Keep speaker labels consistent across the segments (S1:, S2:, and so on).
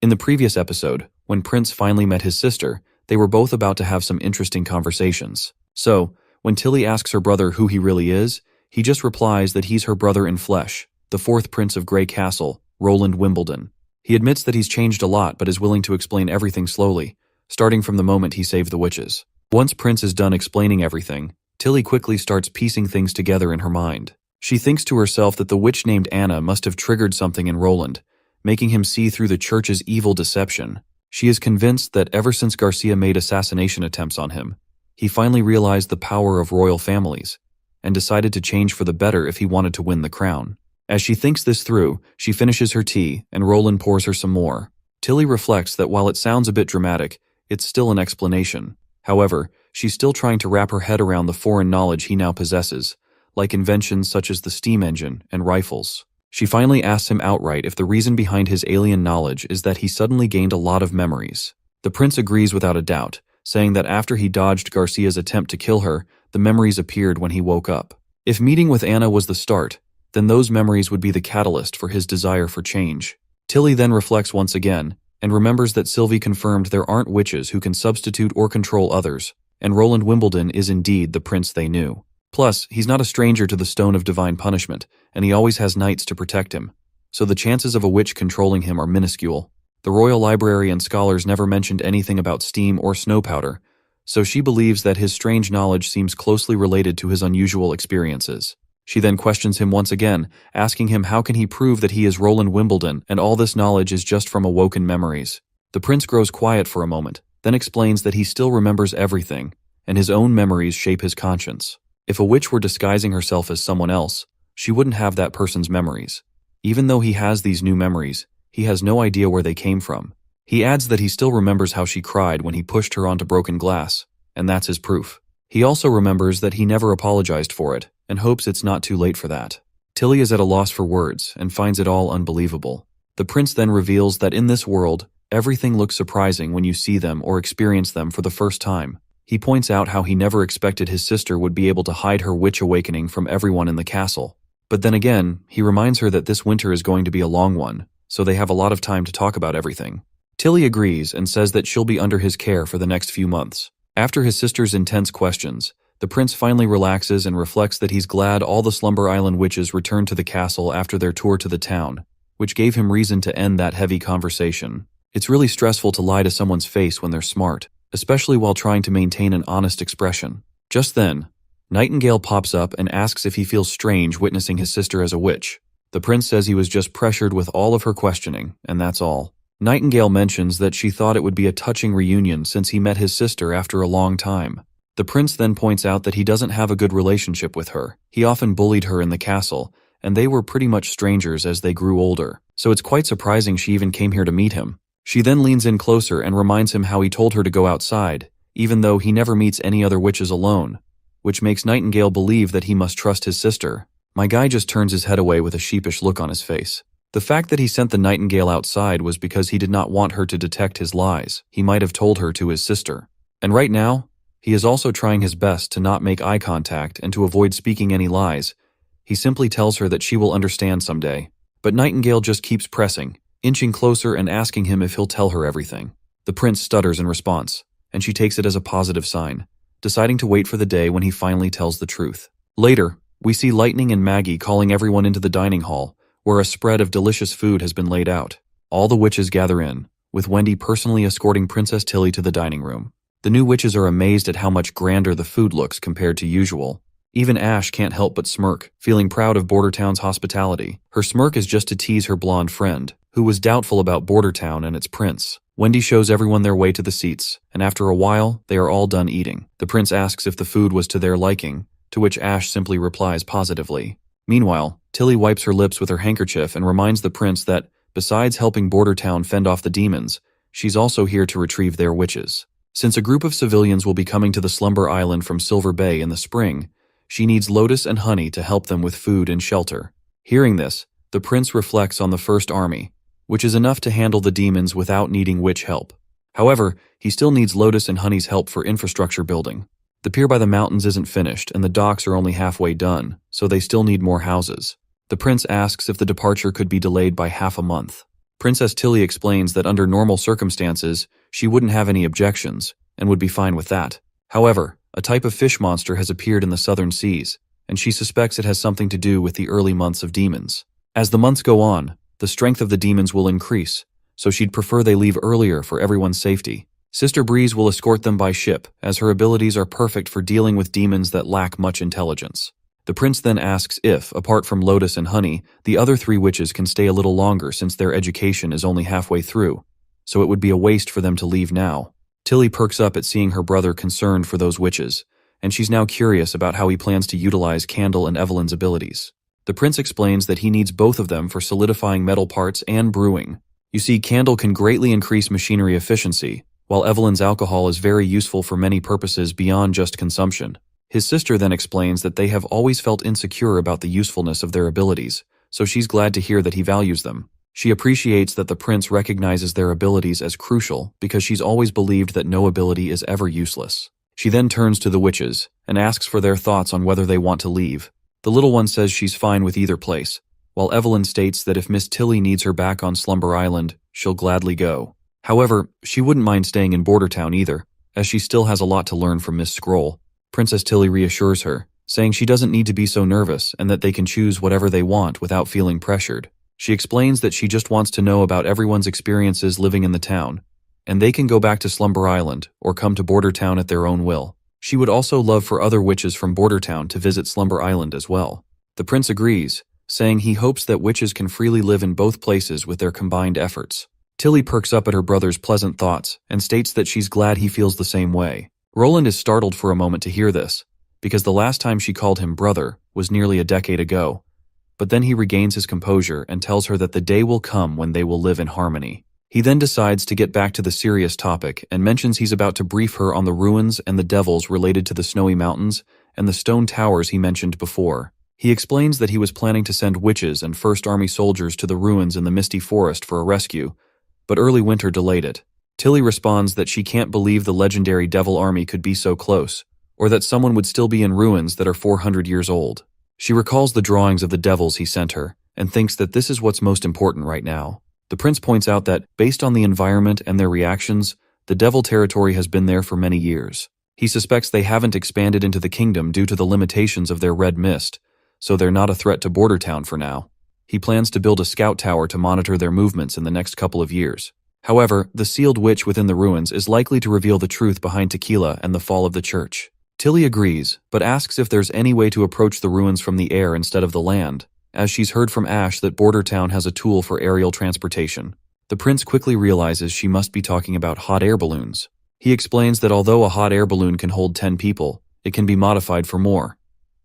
S1: In the previous episode, when Prince finally met his sister, they were both about to have some interesting conversations. So, when Tilly asks her brother who he really is, he just replies that he's her brother in flesh, the fourth Prince of Grey Castle, Roland Wimbledon. He admits that he's changed a lot but is willing to explain everything slowly, starting from the moment he saved the witches. Once Prince is done explaining everything, Tilly quickly starts piecing things together in her mind. She thinks to herself that the witch named Anna must have triggered something in Roland, making him see through the church's evil deception. She is convinced that ever since Garcia made assassination attempts on him, he finally realized the power of royal families, and decided to change for the better if he wanted to win the crown. As she thinks this through, she finishes her tea, and Roland pours her some more. Tilly reflects that while it sounds a bit dramatic, it's still an explanation. However, she's still trying to wrap her head around the foreign knowledge he now possesses, like inventions such as the steam engine and rifles. She finally asks him outright if the reason behind his alien knowledge is that he suddenly gained a lot of memories. The prince agrees without a doubt, saying that after he dodged Garcia's attempt to kill her, the memories appeared when he woke up. If meeting with Anna was the start, then those memories would be the catalyst for his desire for change. Tilly then reflects once again, and remembers that Sylvie confirmed there aren't witches who can substitute or control others, and Roland Wimbledon is indeed the prince they knew. Plus, he's not a stranger to the Stone of Divine Punishment, and he always has knights to protect him, so the chances of a witch controlling him are minuscule. The Royal Library and scholars never mentioned anything about steam or snow powder, so she believes that his strange knowledge seems closely related to his unusual experiences. She then questions him once again, asking him how can he prove that he is Roland Wimbledon and all this knowledge is just from awoken memories. The prince grows quiet for a moment, then explains that he still remembers everything, and his own memories shape his conscience. If a witch were disguising herself as someone else, she wouldn't have that person's memories. Even though he has these new memories, he has no idea where they came from. He adds that he still remembers how she cried when he pushed her onto broken glass, and that's his proof. He also remembers that he never apologized for it, and hopes it's not too late for that. Tilly is at a loss for words, and finds it all unbelievable. The prince then reveals that in this world, everything looks surprising when you see them or experience them for the first time. He points out how he never expected his sister would be able to hide her witch awakening from everyone in the castle. But then again, he reminds her that this winter is going to be a long one, so they have a lot of time to talk about everything. Tilly agrees and says that she'll be under his care for the next few months. After his sister's intense questions, the prince finally relaxes and reflects that he's glad all the Slumber Island witches returned to the castle after their tour to the town, which gave him reason to end that heavy conversation. It's really stressful to lie to someone's face when they're smart, especially while trying to maintain an honest expression. Just then, Nightingale pops up and asks if he feels strange witnessing his sister as a witch. The prince says he was just pressured with all of her questioning, and that's all. Nightingale mentions that she thought it would be a touching reunion since he met his sister after a long time. The prince then points out that he doesn't have a good relationship with her. He often bullied her in the castle, and they were pretty much strangers as they grew older, so it's quite surprising she even came here to meet him. She then leans in closer and reminds him how he told her to go outside, even though he never meets any other witches alone, which makes Nightingale believe that he must trust his sister. My guy just turns his head away with a sheepish look on his face. The fact that he sent the Nightingale outside was because he did not want her to detect his lies. He might have told her to his sister. And right now, he is also trying his best to not make eye contact and to avoid speaking any lies. He simply tells her that she will understand someday. But Nightingale just keeps pressing, inching closer and asking him if he'll tell her everything. The prince stutters in response, and she takes it as a positive sign, deciding to wait for the day when he finally tells the truth. Later, we see Lightning and Maggie calling everyone into the dining hall, where a spread of delicious food has been laid out. All the witches gather in, with Wendy personally escorting Princess Tilly to the dining room. The new witches are amazed at how much grander the food looks compared to usual. Even Ash can't help but smirk, feeling proud of Bordertown's hospitality. Her smirk is just to tease her blonde friend, who was doubtful about Bordertown and its prince. Wendy shows everyone their way to the seats, and after a while, they are all done eating. The prince asks if the food was to their liking, to which Ash simply replies positively. Meanwhile, Tilly wipes her lips with her handkerchief and reminds the prince that, besides helping Bordertown fend off the demons, she's also here to retrieve their witches. Since a group of civilians will be coming to the Slumber Island from Silver Bay in the spring, she needs Lotus and Honey to help them with food and shelter. Hearing this, the prince reflects on the First Army, which is enough to handle the demons without needing witch help. However, he still needs Lotus and Honey's help for infrastructure building. The pier by the mountains isn't finished, and the docks are only halfway done, so they still need more houses. The prince asks if the departure could be delayed by half a month. Princess Tilly explains that under normal circumstances, she wouldn't have any objections, and would be fine with that. However, a type of fish monster has appeared in the southern seas, and she suspects it has something to do with the early months of demons. As the months go on, the strength of the demons will increase, so she'd prefer they leave earlier for everyone's safety. Sister Breeze will escort them by ship, as her abilities are perfect for dealing with demons that lack much intelligence. The prince then asks if, apart from Lotus and Honey, the other 3 witches can stay a little longer since their education is only halfway through, so it would be a waste for them to leave now. Tilly perks up at seeing her brother concerned for those witches, and she's now curious about how he plans to utilize Candle and Evelyn's abilities. The prince explains that he needs both of them for solidifying metal parts and brewing. You see, Candle can greatly increase machinery efficiency, while Evelyn's alcohol is very useful for many purposes beyond just consumption. His sister then explains that they have always felt insecure about the usefulness of their abilities, so she's glad to hear that he values them. She appreciates that the prince recognizes their abilities as crucial because she's always believed that no ability is ever useless. She then turns to the witches and asks for their thoughts on whether they want to leave. The little one says she's fine with either place, while Evelyn states that if Miss Tilly needs her back on Slumber Island, she'll gladly go. However, she wouldn't mind staying in Border Town either, as she still has a lot to learn from Miss Scroll. Princess Tilly reassures her, saying she doesn't need to be so nervous and that they can choose whatever they want without feeling pressured. She explains that she just wants to know about everyone's experiences living in the town, and they can go back to Slumber Island or come to Border Town at their own will. She would also love for other witches from Border Town to visit Slumber Island as well. The prince agrees, saying he hopes that witches can freely live in both places with their combined efforts. Tilly perks up at her brother's pleasant thoughts and states that she's glad he feels the same way. Roland is startled for a moment to hear this, because the last time she called him brother was nearly a decade ago. But then he regains his composure and tells her that the day will come when they will live in harmony. He then decides to get back to the serious topic and mentions he's about to brief her on the ruins and the devils related to the snowy mountains and the stone towers he mentioned before. He explains that he was planning to send witches and First Army soldiers to the ruins in the misty forest for a rescue, but early winter delayed it. Tilly responds that she can't believe the legendary devil army could be so close, or that someone would still be in ruins that are 400 years old. She recalls the drawings of the devils he sent her, and thinks that this is what's most important right now. The prince points out that, based on the environment and their reactions, the devil territory has been there for many years. He suspects they haven't expanded into the kingdom due to the limitations of their red mist, so they're not a threat to Border Town for now. He plans to build a scout tower to monitor their movements in the next couple of years. However, the sealed witch within the ruins is likely to reveal the truth behind Tequila and the fall of the church. Tilly agrees, but asks if there's any way to approach the ruins from the air instead of the land, as she's heard from Ash that Border Town has a tool for aerial transportation. The prince quickly realizes she must be talking about hot air balloons. He explains that although a hot air balloon can hold 10 people, it can be modified for more.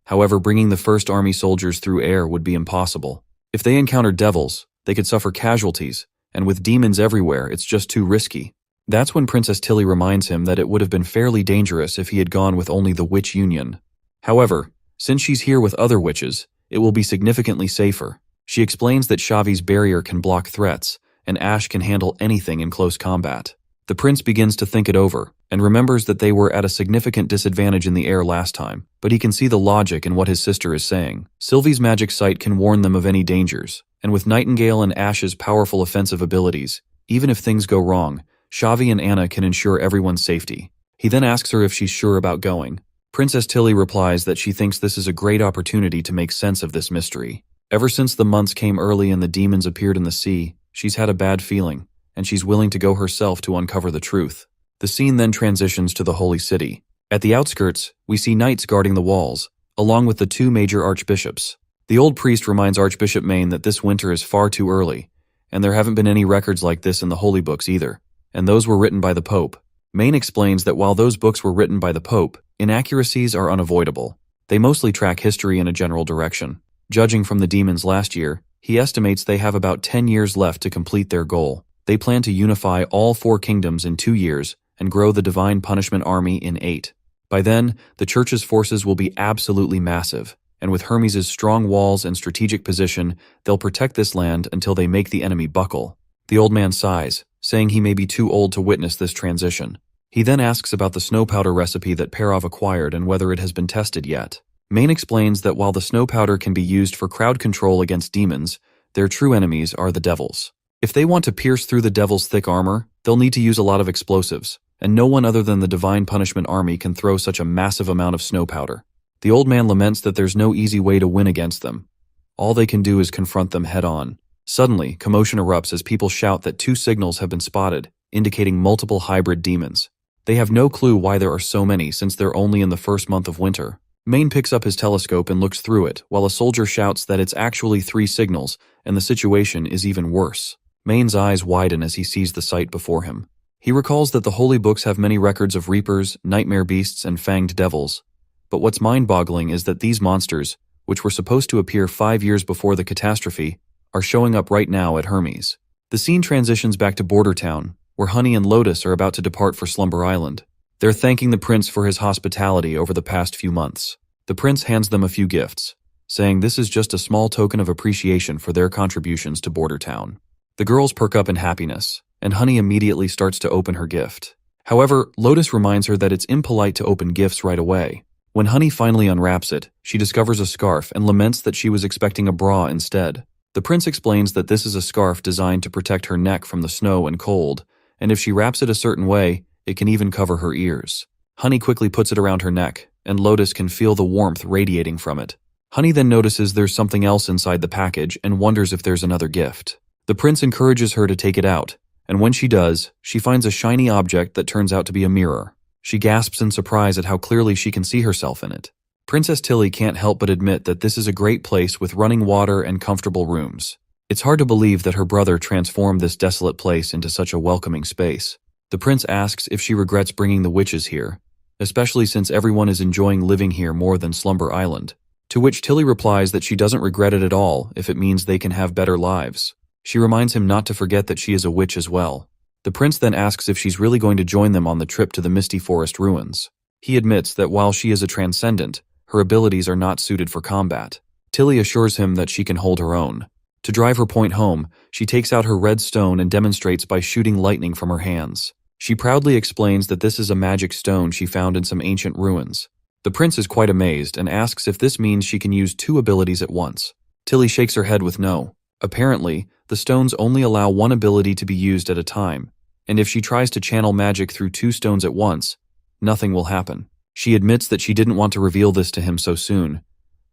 S1: However, bringing the First Army soldiers through air would be impossible. If they encountered devils, they could suffer casualties, and with demons everywhere, it's just too risky. That's when Princess Tilly reminds him that it would have been fairly dangerous if he had gone with only the Witch Union. However, since she's here with other witches, it will be significantly safer. She explains that Shavi's barrier can block threats, and Ash can handle anything in close combat. The prince begins to think it over, and remembers that they were at a significant disadvantage in the air last time, but he can see the logic in what his sister is saying. Sylvie's magic sight can warn them of any dangers, and with Nightingale and Ash's powerful offensive abilities, even if things go wrong, Shavi and Anna can ensure everyone's safety. He then asks her if she's sure about going. Princess Tilly replies that she thinks this is a great opportunity to make sense of this mystery. Ever since the months came early and the demons appeared in the sea, she's had a bad feeling, and she's willing to go herself to uncover the truth. The scene then transitions to the Holy City. At the outskirts, we see knights guarding the walls, along with the 2 major archbishops. The old priest reminds Archbishop Maine that this winter is far too early, and there haven't been any records like this in the holy books either, and those were written by the Pope. Maine explains that while those books were written by the Pope, inaccuracies are unavoidable. They mostly track history in a general direction. Judging from the demons last year, he estimates they have about 10 years left to complete their goal. They plan to unify all 4 kingdoms in 2 years and grow the Divine Punishment Army in 8. By then, the Church's forces will be absolutely massive, and with Hermes' strong walls and strategic position, they'll protect this land until they make the enemy buckle. The old man sighs, saying he may be too old to witness this transition. He then asks about the snow powder recipe that Perov acquired and whether it has been tested yet. Maine explains that while the snow powder can be used for crowd control against demons, their true enemies are the devils. If they want to pierce through the devil's thick armor, they'll need to use a lot of explosives, and no one other than the Divine Punishment Army can throw such a massive amount of snow powder. The old man laments that there's no easy way to win against them. All they can do is confront them head-on. Suddenly, commotion erupts as people shout that 2 signals have been spotted, indicating multiple hybrid demons. They have no clue why there are so many since they're only in the first month of winter. Maine picks up his telescope and looks through it, while a soldier shouts that it's actually 3 signals, and the situation is even worse. Maine's eyes widen as he sees the sight before him. He recalls that the holy books have many records of reapers, nightmare beasts, and fanged devils. But what's mind-boggling is that these monsters, which were supposed to appear 5 years before the catastrophe, are showing up right now at Hermes. The scene transitions back to Border Town, where Honey and Lotus are about to depart for Slumber Island. They're thanking the prince for his hospitality over the past few months. The prince hands them a few gifts, saying this is just a small token of appreciation for their contributions to Border Town. The girls perk up in happiness, and Honey immediately starts to open her gift. However, Lotus reminds her that it's impolite to open gifts right away. When Honey finally unwraps it, she discovers a scarf and laments that she was expecting a bra instead. The prince explains that this is a scarf designed to protect her neck from the snow and cold, and if she wraps it a certain way, it can even cover her ears. Honey quickly puts it around her neck, and Lotus can feel the warmth radiating from it. Honey then notices there's something else inside the package and wonders if there's another gift. The prince encourages her to take it out, and when she does, she finds a shiny object that turns out to be a mirror. She gasps in surprise at how clearly she can see herself in it. Princess Tilly can't help but admit that this is a great place with running water and comfortable rooms. It's hard to believe that her brother transformed this desolate place into such a welcoming space. The prince asks if she regrets bringing the witches here, especially since everyone is enjoying living here more than Slumber Island. To which Tilly replies that she doesn't regret it at all if it means they can have better lives. She reminds him not to forget that she is a witch as well. The prince then asks if she's really going to join them on the trip to the Misty Forest ruins. He admits that while she is a transcendent, her abilities are not suited for combat. Tilly assures him that she can hold her own. To drive her point home, she takes out her red stone and demonstrates by shooting lightning from her hands. She proudly explains that this is a magic stone she found in some ancient ruins. The prince is quite amazed and asks if this means she can use 2 abilities at once. Tilly shakes her head with no. Apparently, the stones only allow 1 ability to be used at a time, and if she tries to channel magic through 2 stones at once, nothing will happen. She admits that she didn't want to reveal this to him so soon,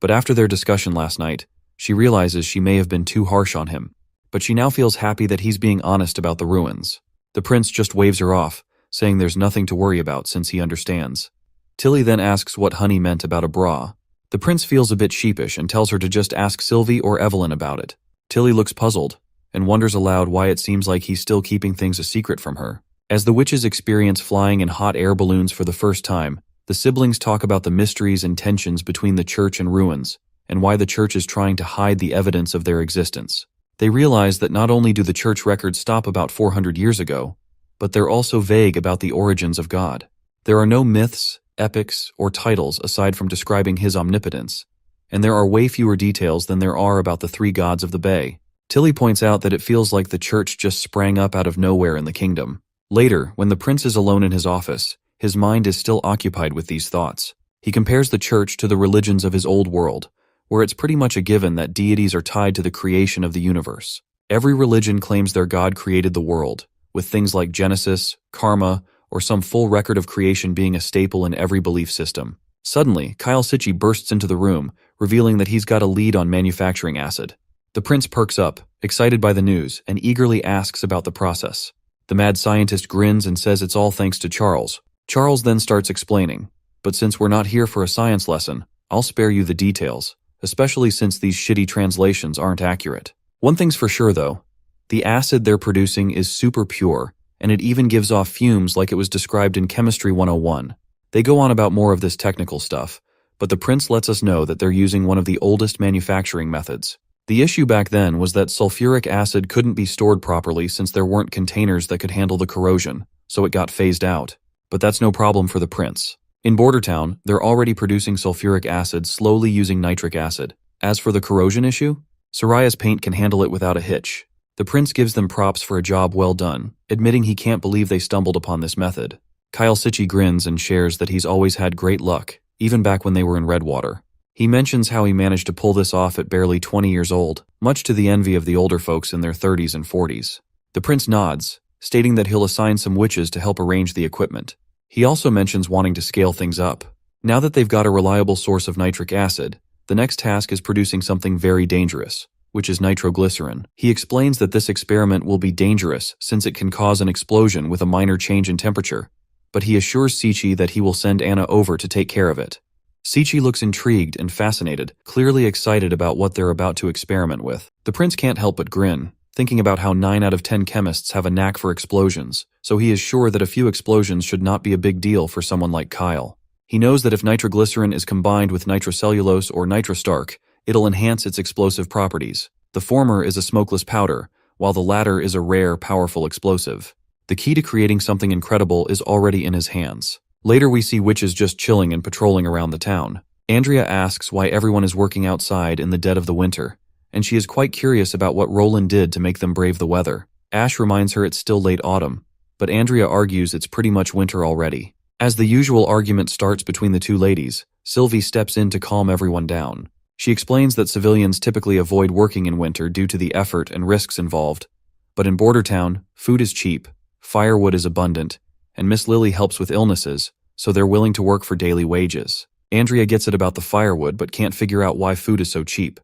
S1: but after their discussion last night, she realizes she may have been too harsh on him. But she now feels happy that he's being honest about the ruins. The prince just waves her off, saying there's nothing to worry about since he understands. Tilly then asks what Honey meant about a bra. The prince feels a bit sheepish and tells her to just ask Sylvie or Evelyn about it. Tilly looks puzzled, and wonders aloud why it seems like he's still keeping things a secret from her. As the witches experience flying in hot air balloons for the first time, the siblings talk about the mysteries and tensions between the church and ruins, and why the church is trying to hide the evidence of their existence. They realize that not only do the church records stop about 400 years ago, but they're also vague about the origins of God. There are no myths, epics, or titles aside from describing his omnipotence, and there are way fewer details than there are about the 3 gods of the Bay. Tilly points out that it feels like the church just sprang up out of nowhere in the kingdom. Later, when the prince is alone in his office, his mind is still occupied with these thoughts. He compares the church to the religions of his old world, where it's pretty much a given that deities are tied to the creation of the universe. Every religion claims their god created the world, with things like Genesis, karma, or some full record of creation being a staple in every belief system. Suddenly, Kyle Sitchy bursts into the room, revealing that he's got a lead on manufacturing acid. The prince perks up, excited by the news, and eagerly asks about the process. The mad scientist grins and says it's all thanks to Charles. Charles then starts explaining, but since we're not here for a science lesson, I'll spare you the details, especially since these shitty translations aren't accurate. One thing's for sure though, the acid they're producing is super pure, and it even gives off fumes like it was described in Chemistry 101. They go on about more of this technical stuff, but the prince lets us know that they're using one of the oldest manufacturing methods. The issue back then was that sulfuric acid couldn't be stored properly since there weren't containers that could handle the corrosion, so it got phased out. But that's no problem for the prince. In Border Town, they're already producing sulfuric acid slowly using nitric acid. As for the corrosion issue, Soraya's paint can handle it without a hitch. The prince gives them props for a job well done, admitting he can't believe they stumbled upon this method. Kyle Sitchy grins and shares that he's always had great luck, even back when they were in Redwater. He mentions how he managed to pull this off at barely 20 years old, much to the envy of the older folks in their 30s and 40s. The prince nods, stating that he'll assign some witches to help arrange the equipment. He also mentions wanting to scale things up. Now that they've got a reliable source of nitric acid, the next task is producing something very dangerous, which is nitroglycerin. He explains that this experiment will be dangerous since it can cause an explosion with a minor change in temperature, but he assures Sichi that he will send Anna over to take care of it. Sichi looks intrigued and fascinated, clearly excited about what they're about to experiment with. The prince can't help but grin, thinking about how 9 out of 10 chemists have a knack for explosions, so he is sure that a few explosions should not be a big deal for someone like Kyle. He knows that if nitroglycerin is combined with nitrocellulose or nitrostarch, it'll enhance its explosive properties. The former is a smokeless powder, while the latter is a rare, powerful explosive. The key to creating something incredible is already in his hands. Later we see witches just chilling and patrolling around the town. Andrea asks why everyone is working outside in the dead of the winter, and she is quite curious about what Roland did to make them brave the weather. Ash reminds her it's still late autumn, but Andrea argues it's pretty much winter already. As the usual argument starts between the two ladies, Sylvie steps in to calm everyone down. She explains that civilians typically avoid working in winter due to the effort and risks involved, but in Border Town, food is cheap, firewood is abundant, and Miss Lily helps with illnesses, so they're willing to work for daily wages. Andrea gets it about the firewood but can't figure out why food is so cheap,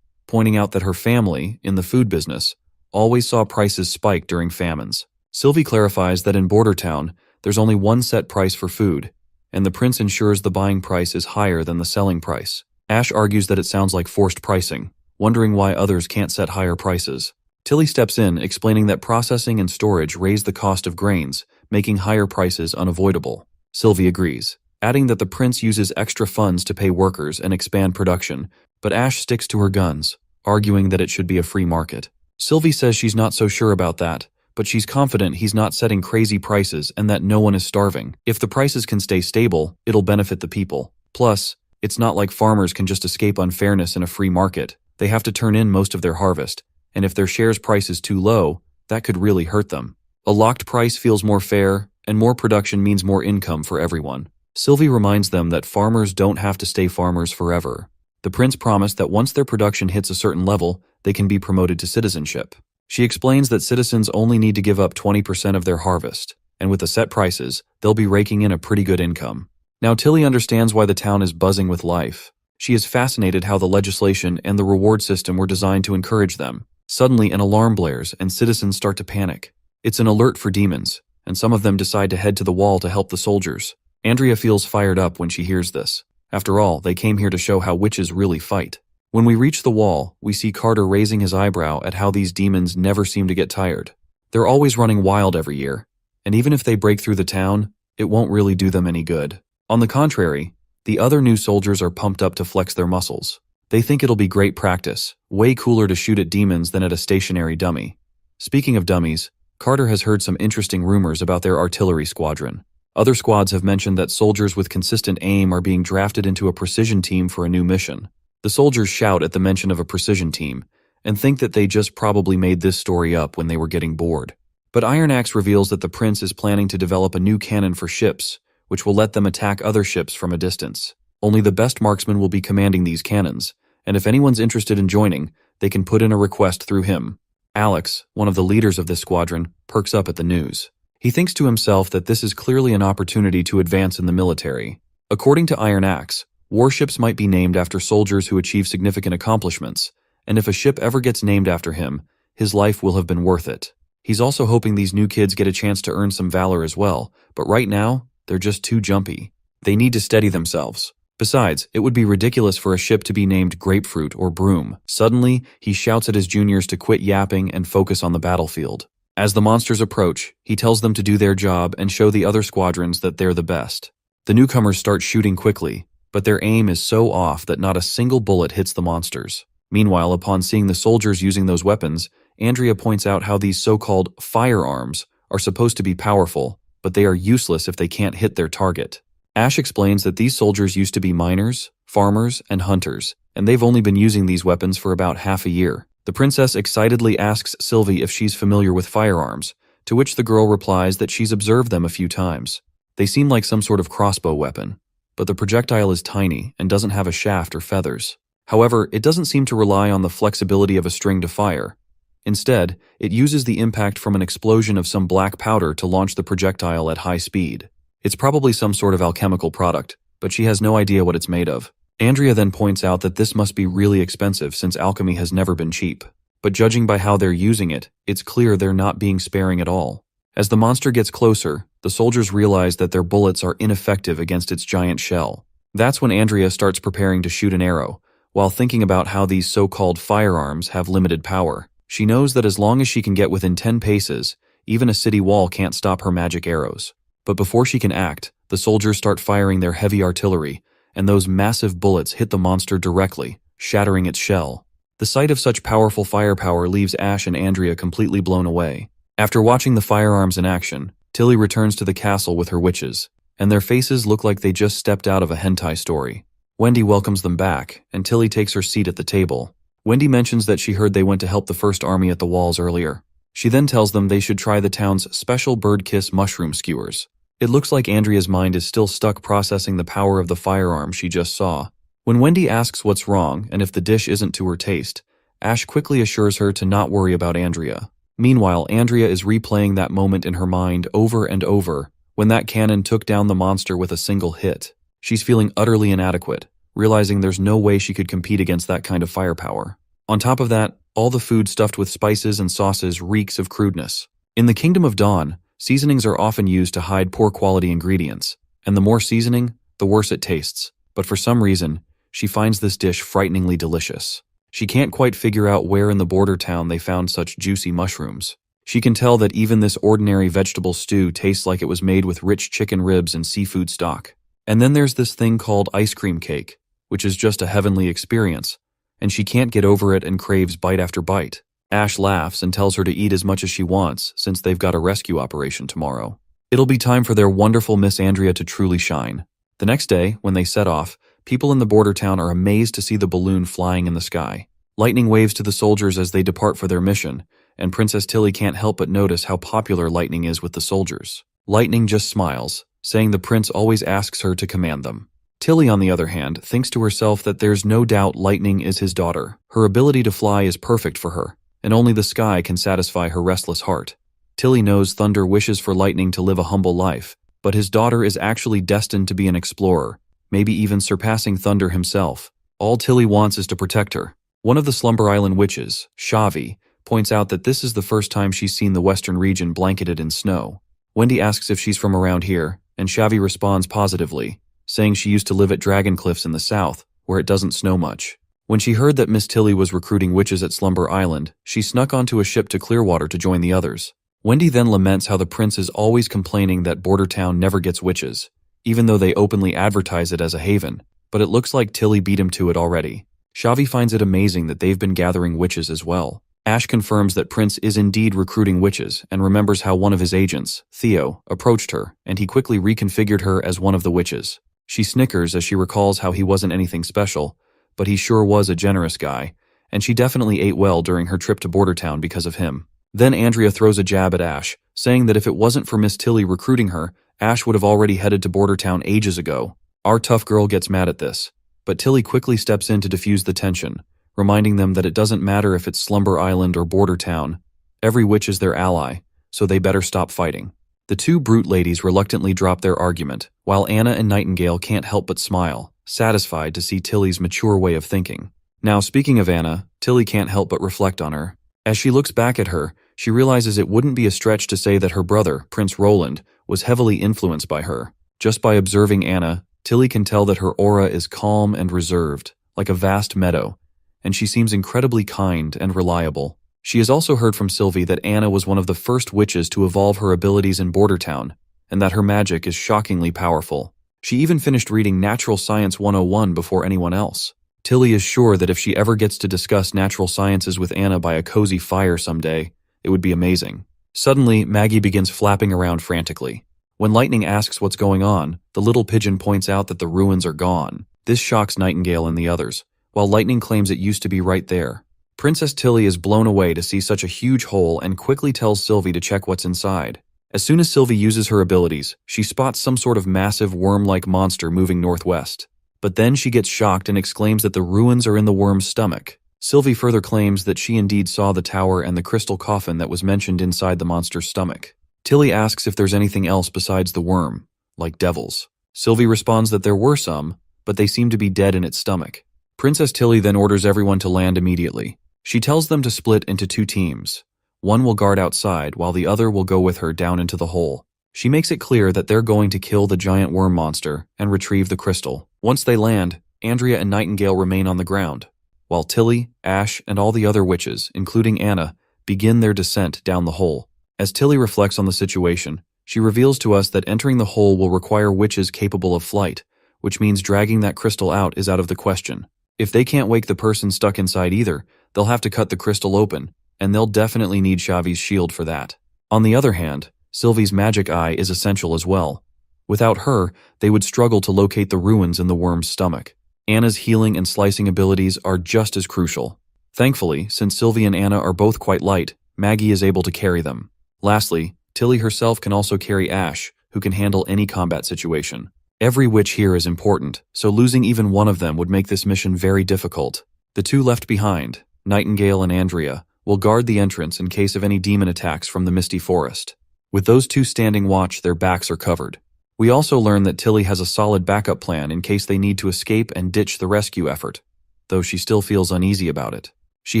S1: pointing out that her family, in the food business, always saw prices spike during famines. Sylvie clarifies that in Border Town, there's only one set price for food, and the prince ensures the buying price is higher than the selling price. Ash argues that it sounds like forced pricing, wondering why others can't set higher prices. Tilly steps in, explaining that processing and storage raise the cost of grains, making higher prices unavoidable. Sylvie agrees, adding that the prince uses extra funds to pay workers and expand production, but Ash sticks to her guns, arguing that it should be a free market. Sylvie says she's not so sure about that, but she's confident he's not setting crazy prices and that no one is starving. If the prices can stay stable, it'll benefit the people. Plus, it's not like farmers can just escape unfairness in a free market. They have to turn in most of their harvest, and if their shares price is too low, that could really hurt them. A locked price feels more fair, and more production means more income for everyone. Sylvie reminds them that farmers don't have to stay farmers forever. The prince promised that once their production hits a certain level, they can be promoted to citizenship. She explains that citizens only need to give up 20% of their harvest, and with the set prices, they'll be raking in a pretty good income. Now Tilly understands why the town is buzzing with life. She is fascinated how the legislation and the reward system were designed to encourage them. Suddenly an alarm blares and citizens start to panic. It's an alert for demons, and some of them decide to head to the wall to help the soldiers. Andrea feels fired up when she hears this. After all, they came here to show how witches really fight. When we reach the wall, we see Carter raising his eyebrow at how these demons never seem to get tired. They're always running wild every year, and even if they break through the town, it won't really do them any good. On the contrary, the other new soldiers are pumped up to flex their muscles. They think it'll be great practice, way cooler to shoot at demons than at a stationary dummy. Speaking of dummies, Carter has heard some interesting rumors about their artillery squadron. Other squads have mentioned that soldiers with consistent aim are being drafted into a precision team for a new mission. The soldiers shout at the mention of a precision team, and think that they just probably made this story up when they were getting bored. But Iron Axe reveals that the prince is planning to develop a new cannon for ships, which will let them attack other ships from a distance. Only the best marksmen will be commanding these cannons, and if anyone's interested in joining, they can put in a request through him. Alex, one of the leaders of this squadron, perks up at the news. He thinks to himself that this is clearly an opportunity to advance in the military. According to Iron Axe, warships might be named after soldiers who achieve significant accomplishments, and if a ship ever gets named after him, his life will have been worth it. He's also hoping these new kids get a chance to earn some valor as well, but right now, they're just too jumpy. They need to steady themselves. Besides, it would be ridiculous for a ship to be named Grapefruit or Broom. Suddenly, he shouts at his juniors to quit yapping and focus on the battlefield. As the monsters approach, he tells them to do their job and show the other squadrons that they're the best. The newcomers start shooting quickly, but their aim is so off that not a single bullet hits the monsters. Meanwhile, upon seeing the soldiers using those weapons, Andrea points out how these so-called firearms are supposed to be powerful, but they are useless if they can't hit their target. Ash explains that these soldiers used to be miners, farmers, and hunters, and they've only been using these weapons for about half a year. The princess excitedly asks Sylvie if she's familiar with firearms, to which the girl replies that she's observed them a few times. They seem like some sort of crossbow weapon. but the projectile is tiny and doesn't have a shaft or feathers. However, it doesn't seem to rely on the flexibility of a string to fire. Instead, it uses the impact from an explosion of some black powder to launch the projectile at high speed. It's probably some sort of alchemical product, but she has no idea what it's made of. Andrea then points out that this must be really expensive since alchemy has never been cheap. But judging by how they're using it, it's clear they're not being sparing at all. As the monster gets closer, the soldiers realize that their bullets are ineffective against its giant shell. That's when Andrea starts preparing to shoot an arrow, while thinking about how these so-called firearms have limited power. She knows that as long as she can get within 10 paces, even a city wall can't stop her magic arrows. But before she can act, the soldiers start firing their heavy artillery, and those massive bullets hit the monster directly, shattering its shell. The sight of such powerful firepower leaves Ash and Andrea completely blown away. After watching the firearms in action, Tilly returns to the castle with her witches, and their faces look like they just stepped out of a hentai story. Wendy welcomes them back, and Tilly takes her seat at the table. Wendy mentions that she heard they went to help the first army at the walls earlier. She then tells them they should try the town's special bird kiss mushroom skewers. It looks like Andrea's mind is still stuck processing the power of the firearm she just saw. When Wendy asks what's wrong and if the dish isn't to her taste, Ash quickly assures her to not worry about Andrea. Meanwhile, Andrea is replaying that moment in her mind over and over when that cannon took down the monster with a single hit. She's feeling utterly inadequate, realizing there's no way she could compete against that kind of firepower. On top of that, all the food stuffed with spices and sauces reeks of crudeness. In the Kingdom of Dawn, seasonings are often used to hide poor quality ingredients, and the more seasoning, the worse it tastes. But for some reason, she finds this dish frighteningly delicious. She can't quite figure out where in the border town they found such juicy mushrooms. She can tell that even this ordinary vegetable stew tastes like it was made with rich chicken ribs and seafood stock. And then there's this thing called ice cream cake, which is just a heavenly experience, and she can't get over it and craves bite after bite. Ash laughs and tells her to eat as much as she wants since they've got a rescue operation tomorrow. It'll be time for their wonderful Miss Andrea to truly shine. The next day, when they set off, people in the border town are amazed to see the balloon flying in the sky. Lightning waves to the soldiers as they depart for their mission, and Princess Tilly can't help but notice how popular Lightning is with the soldiers. Lightning just smiles, saying the prince always asks her to command them. Tilly, on the other hand, thinks to herself that there's no doubt Lightning is his daughter. Her ability to fly is perfect for her, and only the sky can satisfy her restless heart. Tilly knows Thunder wishes for Lightning to live a humble life, but his daughter is actually destined to be an explorer, maybe even surpassing Thunder himself. All Tilly wants is to protect her. One of the Slumber Island witches, Shavi, points out that this is the first time she's seen the western region blanketed in snow. Wendy asks if she's from around here, and Shavi responds positively, saying she used to live at Dragon Cliffs in the south, where it doesn't snow much. When she heard that Miss Tilly was recruiting witches at Slumber Island, she snuck onto a ship to Clearwater to join the others. Wendy then laments how the prince is always complaining that Border Town never gets witches, even though they openly advertise it as a haven, but it looks like Tilly beat him to it already. Shavi finds it amazing that they've been gathering witches as well. Ash confirms that Prince is indeed recruiting witches and remembers how one of his agents, Theo, approached her, and he quickly reconfigured her as one of the witches. She snickers as she recalls how he wasn't anything special, but he sure was a generous guy, and she definitely ate well during her trip to Bordertown because of him. Then Andrea throws a jab at Ash, saying that if it wasn't for Miss Tilly recruiting her, Ash would have already headed to Bordertown ages ago. Our tough girl gets mad at this, but Tilly quickly steps in to diffuse the tension, reminding them that it doesn't matter if it's Slumber Island or Border Town. Every witch is their ally, so they better stop fighting. The two brute ladies reluctantly drop their argument, while Anna and Nightingale can't help but smile, satisfied to see Tilly's mature way of thinking. Now, speaking of Anna, Tilly can't help but reflect on her. As she looks back at her, she realizes it wouldn't be a stretch to say that her brother, Prince Roland, was heavily influenced by her. Just by observing Anna, Tilly can tell that her aura is calm and reserved, like a vast meadow, and she seems incredibly kind and reliable. She has also heard from Sylvie that Anna was one of the first witches to evolve her abilities in Bordertown, and that her magic is shockingly powerful. She even finished reading Natural Science 101 before anyone else. Tilly is sure that if she ever gets to discuss natural sciences with Anna by a cozy fire someday, it would be amazing. Suddenly, Maggie begins flapping around frantically. When Lightning asks what's going on, the little pigeon points out that the ruins are gone. This shocks Nightingale and the others, while Lightning claims it used to be right there. Princess Tilly is blown away to see such a huge hole and quickly tells Sylvie to check what's inside. As soon as Sylvie uses her abilities, she spots some sort of massive worm-like monster moving northwest. But then she gets shocked and exclaims that the ruins are in the worm's stomach. Sylvie further claims that she indeed saw the tower and the crystal coffin that was mentioned inside the monster's stomach. Tilly asks if there's anything else besides the worm, like devils. Sylvie responds that there were some, but they seem to be dead in its stomach. Princess Tilly then orders everyone to land immediately. She tells them to split into 2 teams. One will guard outside, while the other will go with her down into the hole. She makes it clear that they're going to kill the giant worm monster and retrieve the crystal. Once they land, Andrea and Nightingale remain on the ground, while Tilly, Ash, and all the other witches, including Anna, begin their descent down the hole. As Tilly reflects on the situation, she reveals to us that entering the hole will require witches capable of flight, which means dragging that crystal out is out of the question. If they can't wake the person stuck inside either, they'll have to cut the crystal open, and they'll definitely need Xavi's shield for that. On the other hand, Sylvie's magic eye is essential as well. Without her, they would struggle to locate the ruins in the worm's stomach. Anna's healing and slicing abilities are just as crucial. Thankfully, since Sylvie and Anna are both quite light, Maggie is able to carry them. Lastly, Tilly herself can also carry Ash, who can handle any combat situation. Every witch here is important, so losing even one of them would make this mission very difficult. The 2 left behind, Nightingale and Andrea, will guard the entrance in case of any demon attacks from the misty forest. With those 2 standing watch, their backs are covered. We also learn that Tilly has a solid backup plan in case they need to escape and ditch the rescue effort, though she still feels uneasy about it. She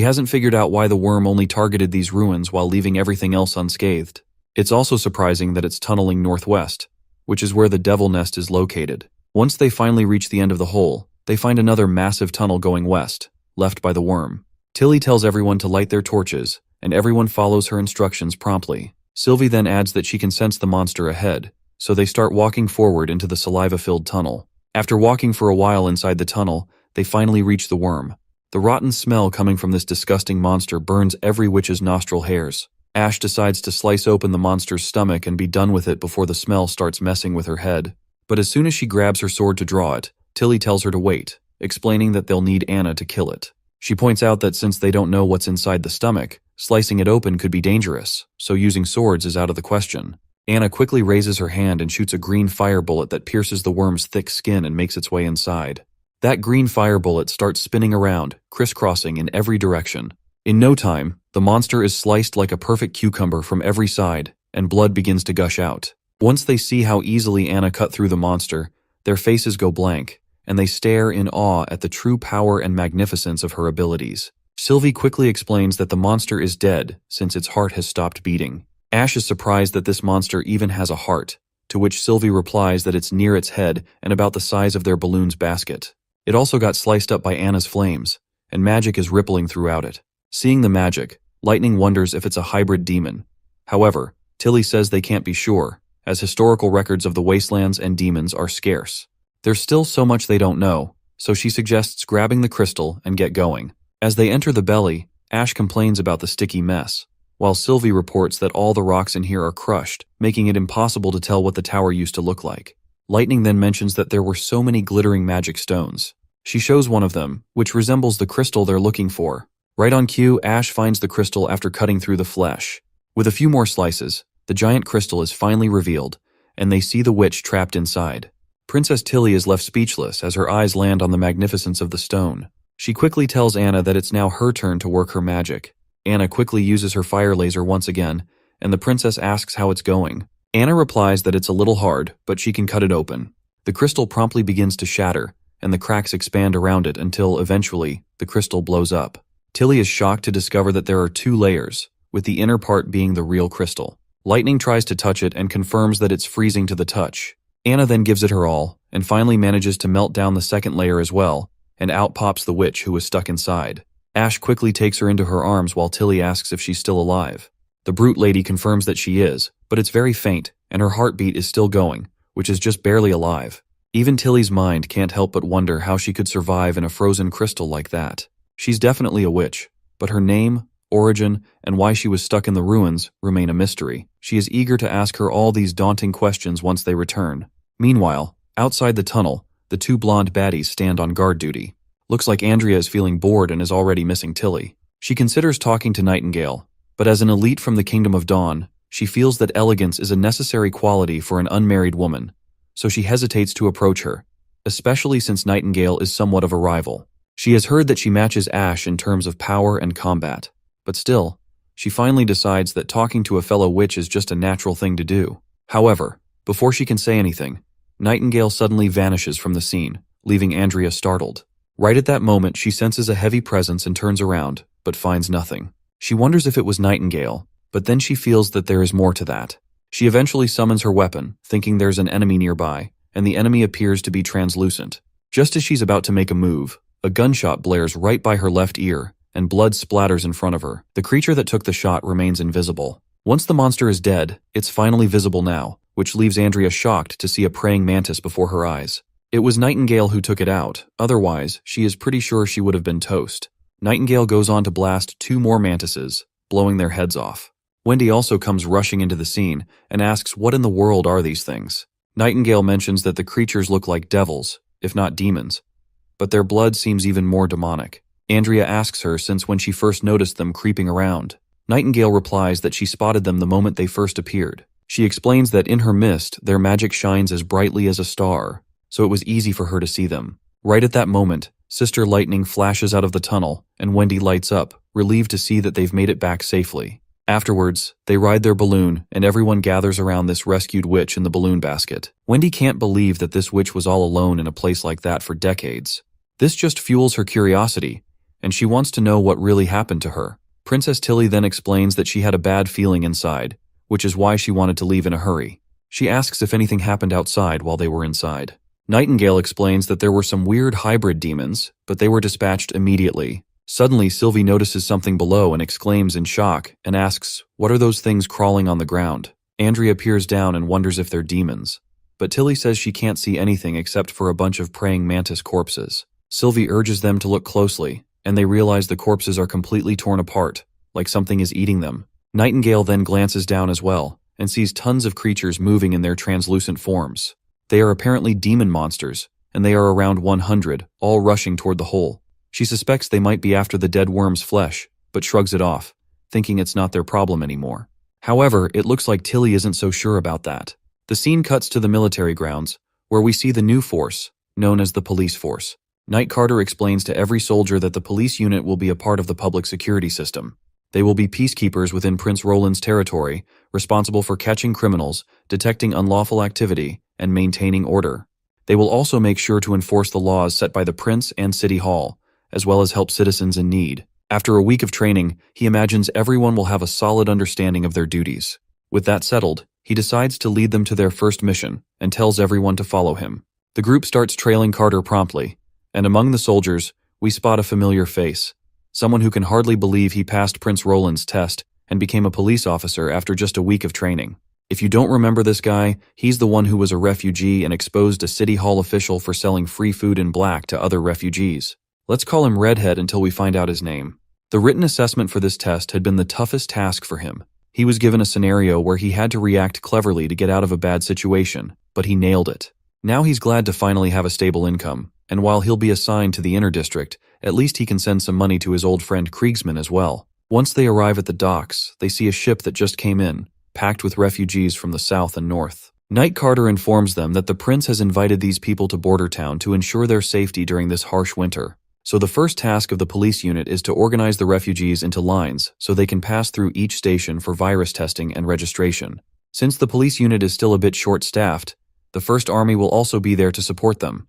S1: hasn't figured out why the worm only targeted these ruins while leaving everything else unscathed. It's also surprising that it's tunneling northwest, which is where the devil nest is located. Once they finally reach the end of the hole, they find another massive tunnel going west, left by the worm. Tilly tells everyone to light their torches, and everyone follows her instructions promptly. Sylvie then adds that she can sense the monster ahead, so they start walking forward into the saliva-filled tunnel. After walking for a while inside the tunnel, they finally reach the worm. The rotten smell coming from this disgusting monster burns every witch's nostril hairs. Ash decides to slice open the monster's stomach and be done with it before the smell starts messing with her head. But as soon as she grabs her sword to draw it, Tilly tells her to wait, explaining that they'll need Anna to kill it. She points out that since they don't know what's inside the stomach, slicing it open could be dangerous, so using swords is out of the question. Anna quickly raises her hand and shoots a green fire bullet that pierces the worm's thick skin and makes its way inside. That green fire bullet starts spinning around, crisscrossing in every direction. In no time, the monster is sliced like a perfect cucumber from every side, and blood begins to gush out. Once they see how easily Anna cut through the monster, their faces go blank, and they stare in awe at the true power and magnificence of her abilities. Sylvie quickly explains that the monster is dead since its heart has stopped beating. Ash is surprised that this monster even has a heart, to which Sylvie replies that it's near its head and about the size of their balloon's basket. It also got sliced up by Anna's flames, and magic is rippling throughout it. Seeing the magic, Lightning wonders if it's a hybrid demon. However, Tilly says they can't be sure, as historical records of the wastelands and demons are scarce. There's still so much they don't know, so she suggests grabbing the crystal and get going. As they enter the belly, Ash complains about the sticky mess, while Sylvie reports that all the rocks in here are crushed, making it impossible to tell what the tower used to look like. Lightning then mentions that there were so many glittering magic stones. She shows one of them, which resembles the crystal they're looking for. Right on cue, Ash finds the crystal after cutting through the flesh. With a few more slices, the giant crystal is finally revealed, and they see the witch trapped inside. Princess Tilly is left speechless as her eyes land on the magnificence of the stone. She quickly tells Anna that it's now her turn to work her magic. Anna quickly uses her fire laser once again, and the princess asks how it's going. Anna replies that it's a little hard, but she can cut it open. The crystal promptly begins to shatter, and the cracks expand around it until, eventually, the crystal blows up. Tilly is shocked to discover that there are 2 layers, with the inner part being the real crystal. Lightning tries to touch it and confirms that it's freezing to the touch. Anna then gives it her all, and finally manages to melt down the second layer as well, and out pops the witch who was stuck inside. Ash quickly takes her into her arms while Tilly asks if she's still alive. The brute lady confirms that she is, but it's very faint, and her heartbeat is still going, which is just barely alive. Even Tilly's mind can't help but wonder how she could survive in a frozen crystal like that. She's definitely a witch, but her name, origin, and why she was stuck in the ruins remain a mystery. She is eager to ask her all these daunting questions once they return. Meanwhile, outside the tunnel, the 2 blonde baddies stand on guard duty. Looks like Andrea is feeling bored and is already missing Tilly. She considers talking to Nightingale, but as an elite from the Kingdom of Dawn, She feels that elegance is a necessary quality for an unmarried woman, so she hesitates to approach her, especially since Nightingale is somewhat of a rival. She has heard that she matches Ash in terms of power and combat, but still, she finally decides that talking to a fellow witch is just a natural thing to do. However, before she can say anything, Nightingale suddenly vanishes from the scene, leaving Andrea startled. Right at that moment, she senses a heavy presence and turns around, but finds nothing. She wonders if it was Nightingale, but then she feels that there is more to that. She eventually summons her weapon, thinking there's an enemy nearby, and the enemy appears to be translucent. Just as she's about to make a move, a gunshot blares right by her left ear, and blood splatters in front of her. The creature that took the shot remains invisible. Once the monster is dead, it's finally visible now, which leaves Andrea shocked to see a praying mantis before her eyes. It was Nightingale who took it out, otherwise, she is pretty sure she would have been toast. Nightingale goes on to blast 2 more mantises, blowing their heads off. Wendy also comes rushing into the scene and asks what in the world are these things. Nightingale mentions that the creatures look like devils, if not demons, but their blood seems even more demonic. Andrea asks her since when she first noticed them creeping around. Nightingale replies that she spotted them the moment they first appeared. She explains that in her mist, their magic shines as brightly as a star, so it was easy for her to see them. Right at that moment, Sister Lightning flashes out of the tunnel, and Wendy lights up, relieved to see that they've made it back safely. Afterwards, they ride their balloon, and everyone gathers around this rescued witch in the balloon basket. Wendy can't believe that this witch was all alone in a place like that for decades. This just fuels her curiosity, and she wants to know what really happened to her. Princess Tilly then explains that she had a bad feeling inside, which is why she wanted to leave in a hurry. She asks if anything happened outside while they were inside. Nightingale explains that there were some weird hybrid demons, but they were dispatched immediately. Suddenly, Sylvie notices something below and exclaims in shock and asks, "What are those things crawling on the ground?" Andrea peers down and wonders if they're demons, but Tilly says she can't see anything except for a bunch of praying mantis corpses. Sylvie urges them to look closely, and they realize the corpses are completely torn apart, like something is eating them. Nightingale then glances down as well, and sees tons of creatures moving in their translucent forms. They are apparently demon monsters, and they are around 100, all rushing toward the hole. She suspects they might be after the dead worm's flesh, but shrugs it off, thinking it's not their problem anymore. However, it looks like Tilly isn't so sure about that. The scene cuts to the military grounds, where we see the new force, known as the police force. Night Carter explains to every soldier that the police unit will be a part of the public security system. They will be peacekeepers within Prince Roland's territory, responsible for catching criminals, detecting unlawful activity, and maintaining order. They will also make sure to enforce the laws set by the Prince and City Hall, as well as help citizens in need. After a week of training, he imagines everyone will have a solid understanding of their duties. With that settled, he decides to lead them to their first mission and tells everyone to follow him. The group starts trailing Carter promptly, and among the soldiers, we spot a familiar face, someone who can hardly believe he passed Prince Roland's test and became a police officer after just a week of training. If you don't remember this guy, he's the one who was a refugee and exposed a City Hall official for selling free food in black to other refugees. Let's call him Redhead until we find out his name. The written assessment for this test had been the toughest task for him. He was given a scenario where he had to react cleverly to get out of a bad situation, but he nailed it. Now he's glad to finally have a stable income, and while he'll be assigned to the inner district, at least he can send some money to his old friend Kriegsman as well. Once they arrive at the docks, they see a ship that just came in, packed with refugees from the south and north. Night Carter informs them that the prince has invited these people to Border Town to ensure their safety during this harsh winter. So the first task of the police unit is to organize the refugees into lines so they can pass through each station for virus testing and registration. Since the police unit is still a bit short-staffed, the First Army will also be there to support them.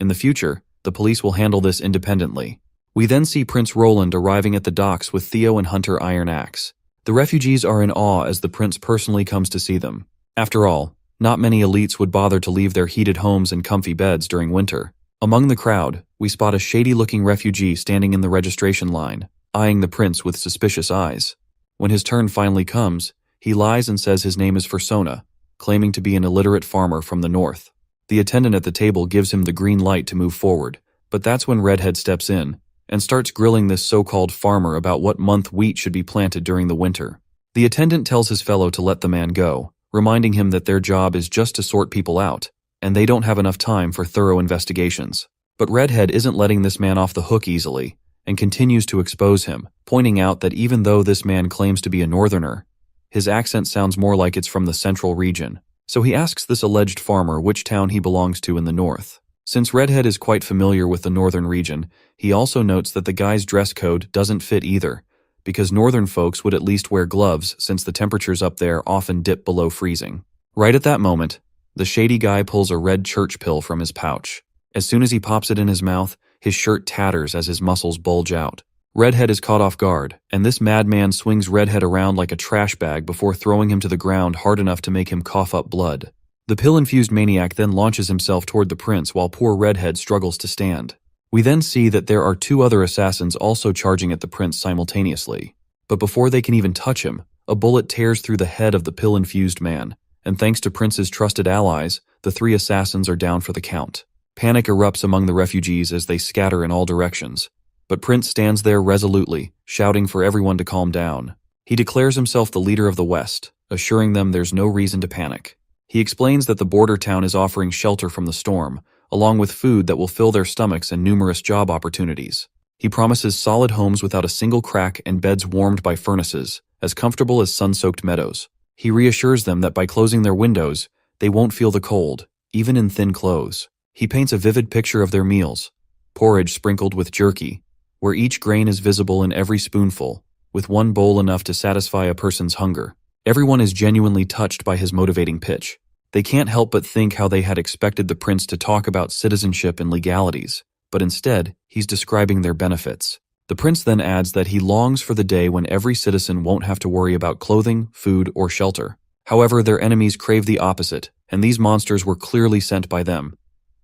S1: In the future, the police will handle this independently. We then see Prince Roland arriving at the docks with Theo and Hunter Iron Axe. The refugees are in awe as the prince personally comes to see them. After all, not many elites would bother to leave their heated homes and comfy beds during winter. Among the crowd, we spot a shady-looking refugee standing in the registration line, eyeing the prince with suspicious eyes. When his turn finally comes, he lies and says his name is Fursona, claiming to be an illiterate farmer from the north. The attendant at the table gives him the green light to move forward, but that's when Redhead steps in and starts grilling this so-called farmer about what month wheat should be planted during the winter. The attendant tells his fellow to let the man go, reminding him that their job is just to sort people out, and they don't have enough time for thorough investigations. But Redhead isn't letting this man off the hook easily, and continues to expose him, pointing out that even though this man claims to be a northerner, His accent sounds more like it's from the central region. So he asks this alleged farmer which town he belongs to in the north. Since Redhead is quite familiar with the northern region, he also notes that the guy's dress code doesn't fit either, because northern folks would at least wear gloves since the temperatures up there often dip below freezing. Right at that moment, the shady guy pulls a red church pill from his pouch. As soon as he pops it in his mouth, his shirt tatters as his muscles bulge out. Redhead is caught off guard, and this madman swings Redhead around like a trash bag before throwing him to the ground hard enough to make him cough up blood. The pill-infused maniac then launches himself toward the prince while poor Redhead struggles to stand. We then see that there are two other assassins also charging at the prince simultaneously. But before they can even touch him, a bullet tears through the head of the pill-infused man, and thanks to Prince's trusted allies, the three assassins are down for the count. Panic erupts among the refugees as they scatter in all directions. But Prince stands there resolutely, shouting for everyone to calm down. He declares himself the leader of the West, assuring them there's no reason to panic. He explains that the border town is offering shelter from the storm, along with food that will fill their stomachs and numerous job opportunities. He promises solid homes without a single crack and beds warmed by furnaces, as comfortable as sun-soaked meadows. He reassures them that by closing their windows, they won't feel the cold, even in thin clothes. He paints a vivid picture of their meals, porridge sprinkled with jerky, where each grain is visible in every spoonful, with one bowl enough to satisfy a person's hunger. Everyone is genuinely touched by his motivating pitch. They can't help but think how they had expected the prince to talk about citizenship and legalities, but instead, he's describing their benefits. The prince then adds that he longs for the day when every citizen won't have to worry about clothing, food, or shelter. However, their enemies crave the opposite, and these monsters were clearly sent by them.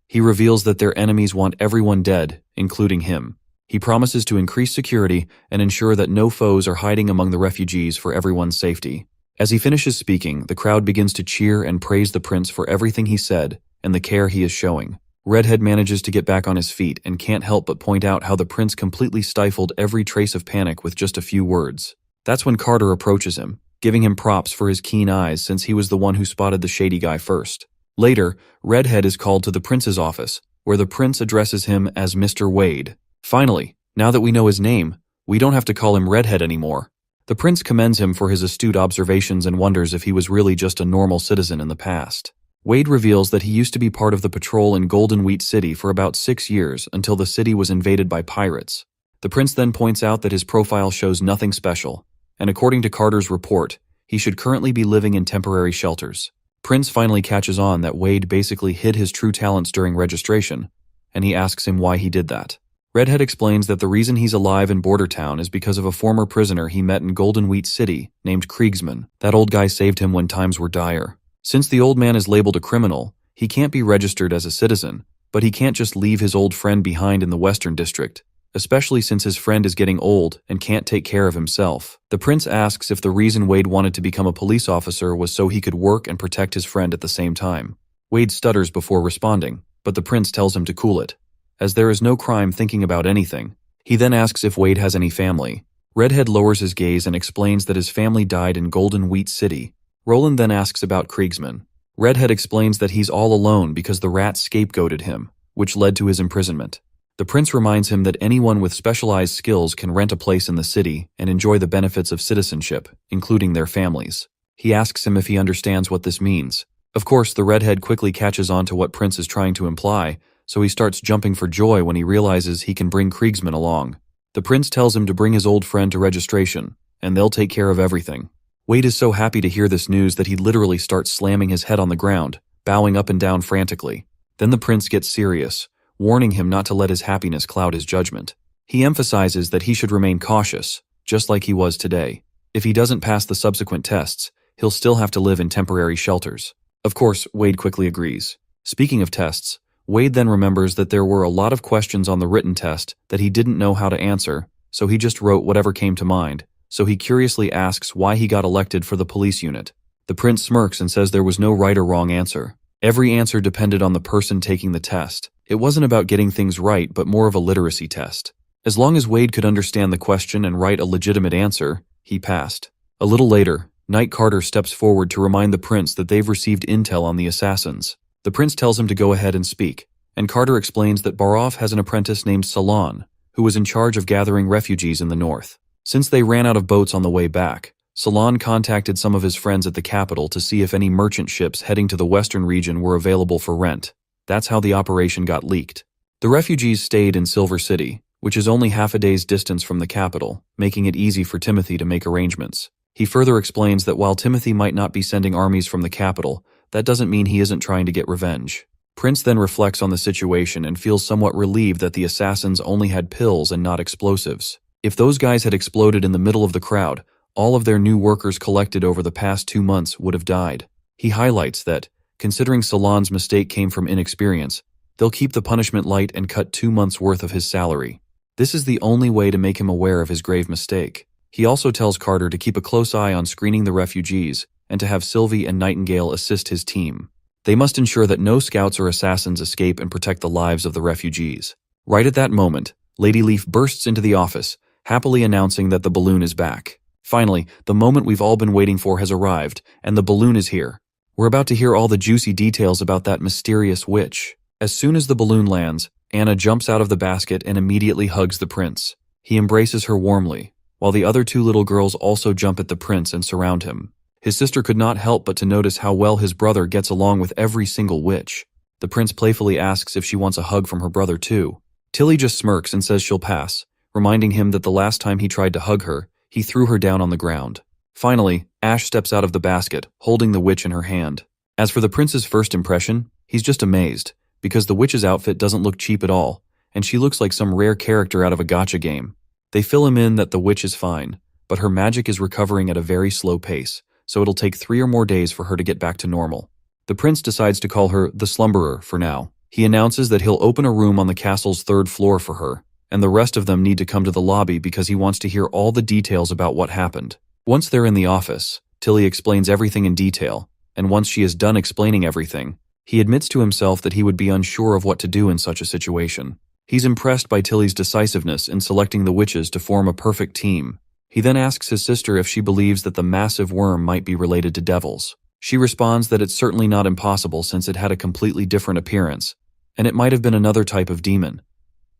S1: He reveals that their enemies want everyone dead, including him. He promises to increase security and ensure that no foes are hiding among the refugees for everyone's safety. As he finishes speaking, the crowd begins to cheer and praise the prince for everything he said and the care he is showing. Redhead manages to get back on his feet and can't help but point out how the prince completely stifled every trace of panic with just a few words. That's when Carter approaches him, giving him props for his keen eyes since he was the one who spotted the shady guy first. Later, Redhead is called to the prince's office, where the prince addresses him as Mr. Wade. Finally, now that we know his name, we don't have to call him Redhead anymore. The prince commends him for his astute observations and wonders if he was really just a normal citizen in the past. Wade reveals that he used to be part of the patrol in Golden Wheat City for about 6 years until the city was invaded by pirates. The prince then points out that his profile shows nothing special, and according to Carter's report, he should currently be living in temporary shelters. Prince finally catches on that Wade basically hid his true talents during registration, and he asks him why he did that. Redhead explains that the reason he's alive in Border Town is because of a former prisoner he met in Golden Wheat City named Kriegsman. That old guy saved him when times were dire. Since the old man is labeled a criminal, he can't be registered as a citizen, but he can't just leave his old friend behind in the Western District, especially since his friend is getting old and can't take care of himself. The prince asks if the reason Wade wanted to become a police officer was so he could work and protect his friend at the same time. Wade stutters before responding, but the prince tells him to cool it, as there is no crime thinking about anything. He then asks if Wade has any family. Redhead lowers his gaze and explains that his family died in Golden Wheat City. Roland then asks about Kriegsman. Redhead explains that he's all alone because the rat scapegoated him, which led to his imprisonment. The prince reminds him that anyone with specialized skills can rent a place in the city and enjoy the benefits of citizenship, including their families. He asks him if he understands what this means. Of course, the redhead quickly catches on to what Prince is trying to imply, so he starts jumping for joy when he realizes he can bring Kriegsman along. The prince tells him to bring his old friend to registration, and they'll take care of everything. Wade is so happy to hear this news that he literally starts slamming his head on the ground, bowing up and down frantically. Then the prince gets serious, warning him not to let his happiness cloud his judgment. He emphasizes that he should remain cautious, just like he was today. If he doesn't pass the subsequent tests, he'll still have to live in temporary shelters. Of course, Wade quickly agrees. Speaking of tests, Wade then remembers that there were a lot of questions on the written test that he didn't know how to answer, so he just wrote whatever came to mind. So he curiously asks why he got elected for the police unit. The prince smirks and says there was no right or wrong answer. Every answer depended on the person taking the test. It wasn't about getting things right, but more of a literacy test. As long as Wade could understand the question and write a legitimate answer, he passed. A little later, Knight Carter steps forward to remind the prince that they've received intel on the assassins. The prince tells him to go ahead and speak, and Carter explains that Barov has an apprentice named Salon, who was in charge of gathering refugees in the north. Since they ran out of boats on the way back, Salon contacted some of his friends at the capital to see if any merchant ships heading to the western region were available for rent. That's how the operation got leaked. The refugees stayed in Silver City, which is only half a day's distance from the capital, making it easy for Timothy to make arrangements. He further explains that while Timothy might not be sending armies from the capital, that doesn't mean he isn't trying to get revenge. Prince then reflects on the situation and feels somewhat relieved that the assassins only had pills and not explosives. If those guys had exploded in the middle of the crowd, all of their new workers collected over the past 2 months would have died. He highlights that, considering Salon's mistake came from inexperience, they'll keep the punishment light and cut 2 months' worth of his salary. This is the only way to make him aware of his grave mistake. He also tells Carter to keep a close eye on screening the refugees and to have Sylvie and Nightingale assist his team. They must ensure that no scouts or assassins escape and protect the lives of the refugees. Right at that moment, Lady Leaf bursts into the office, happily announcing that the balloon is back. Finally, the moment we've all been waiting for has arrived, and the balloon is here. We're about to hear all the juicy details about that mysterious witch. As soon as the balloon lands, Anna jumps out of the basket and immediately hugs the prince. He embraces her warmly, while the other 2 little girls also jump at the prince and surround him. His sister could not help but to notice how well his brother gets along with every single witch. The prince playfully asks if she wants a hug from her brother too. Tilly just smirks and says she'll pass, reminding him that the last time he tried to hug her, he threw her down on the ground. Finally, Ash steps out of the basket, holding the witch in her hand. As for the prince's first impression, he's just amazed, because the witch's outfit doesn't look cheap at all, and she looks like some rare character out of a gacha game. They fill him in that the witch is fine, but her magic is recovering at a very slow pace, so it'll take 3 or more days for her to get back to normal. The prince decides to call her the Slumberer for now. He announces that he'll open a room on the castle's 3rd floor for her, and the rest of them need to come to the lobby because he wants to hear all the details about what happened. Once they're in the office, Tilly explains everything in detail, and once she is done explaining everything, he admits to himself that he would be unsure of what to do in such a situation. He's impressed by Tilly's decisiveness in selecting the witches to form a perfect team. He then asks his sister if she believes that the massive worm might be related to devils. She responds that it's certainly not impossible since it had a completely different appearance, and it might have been another type of demon.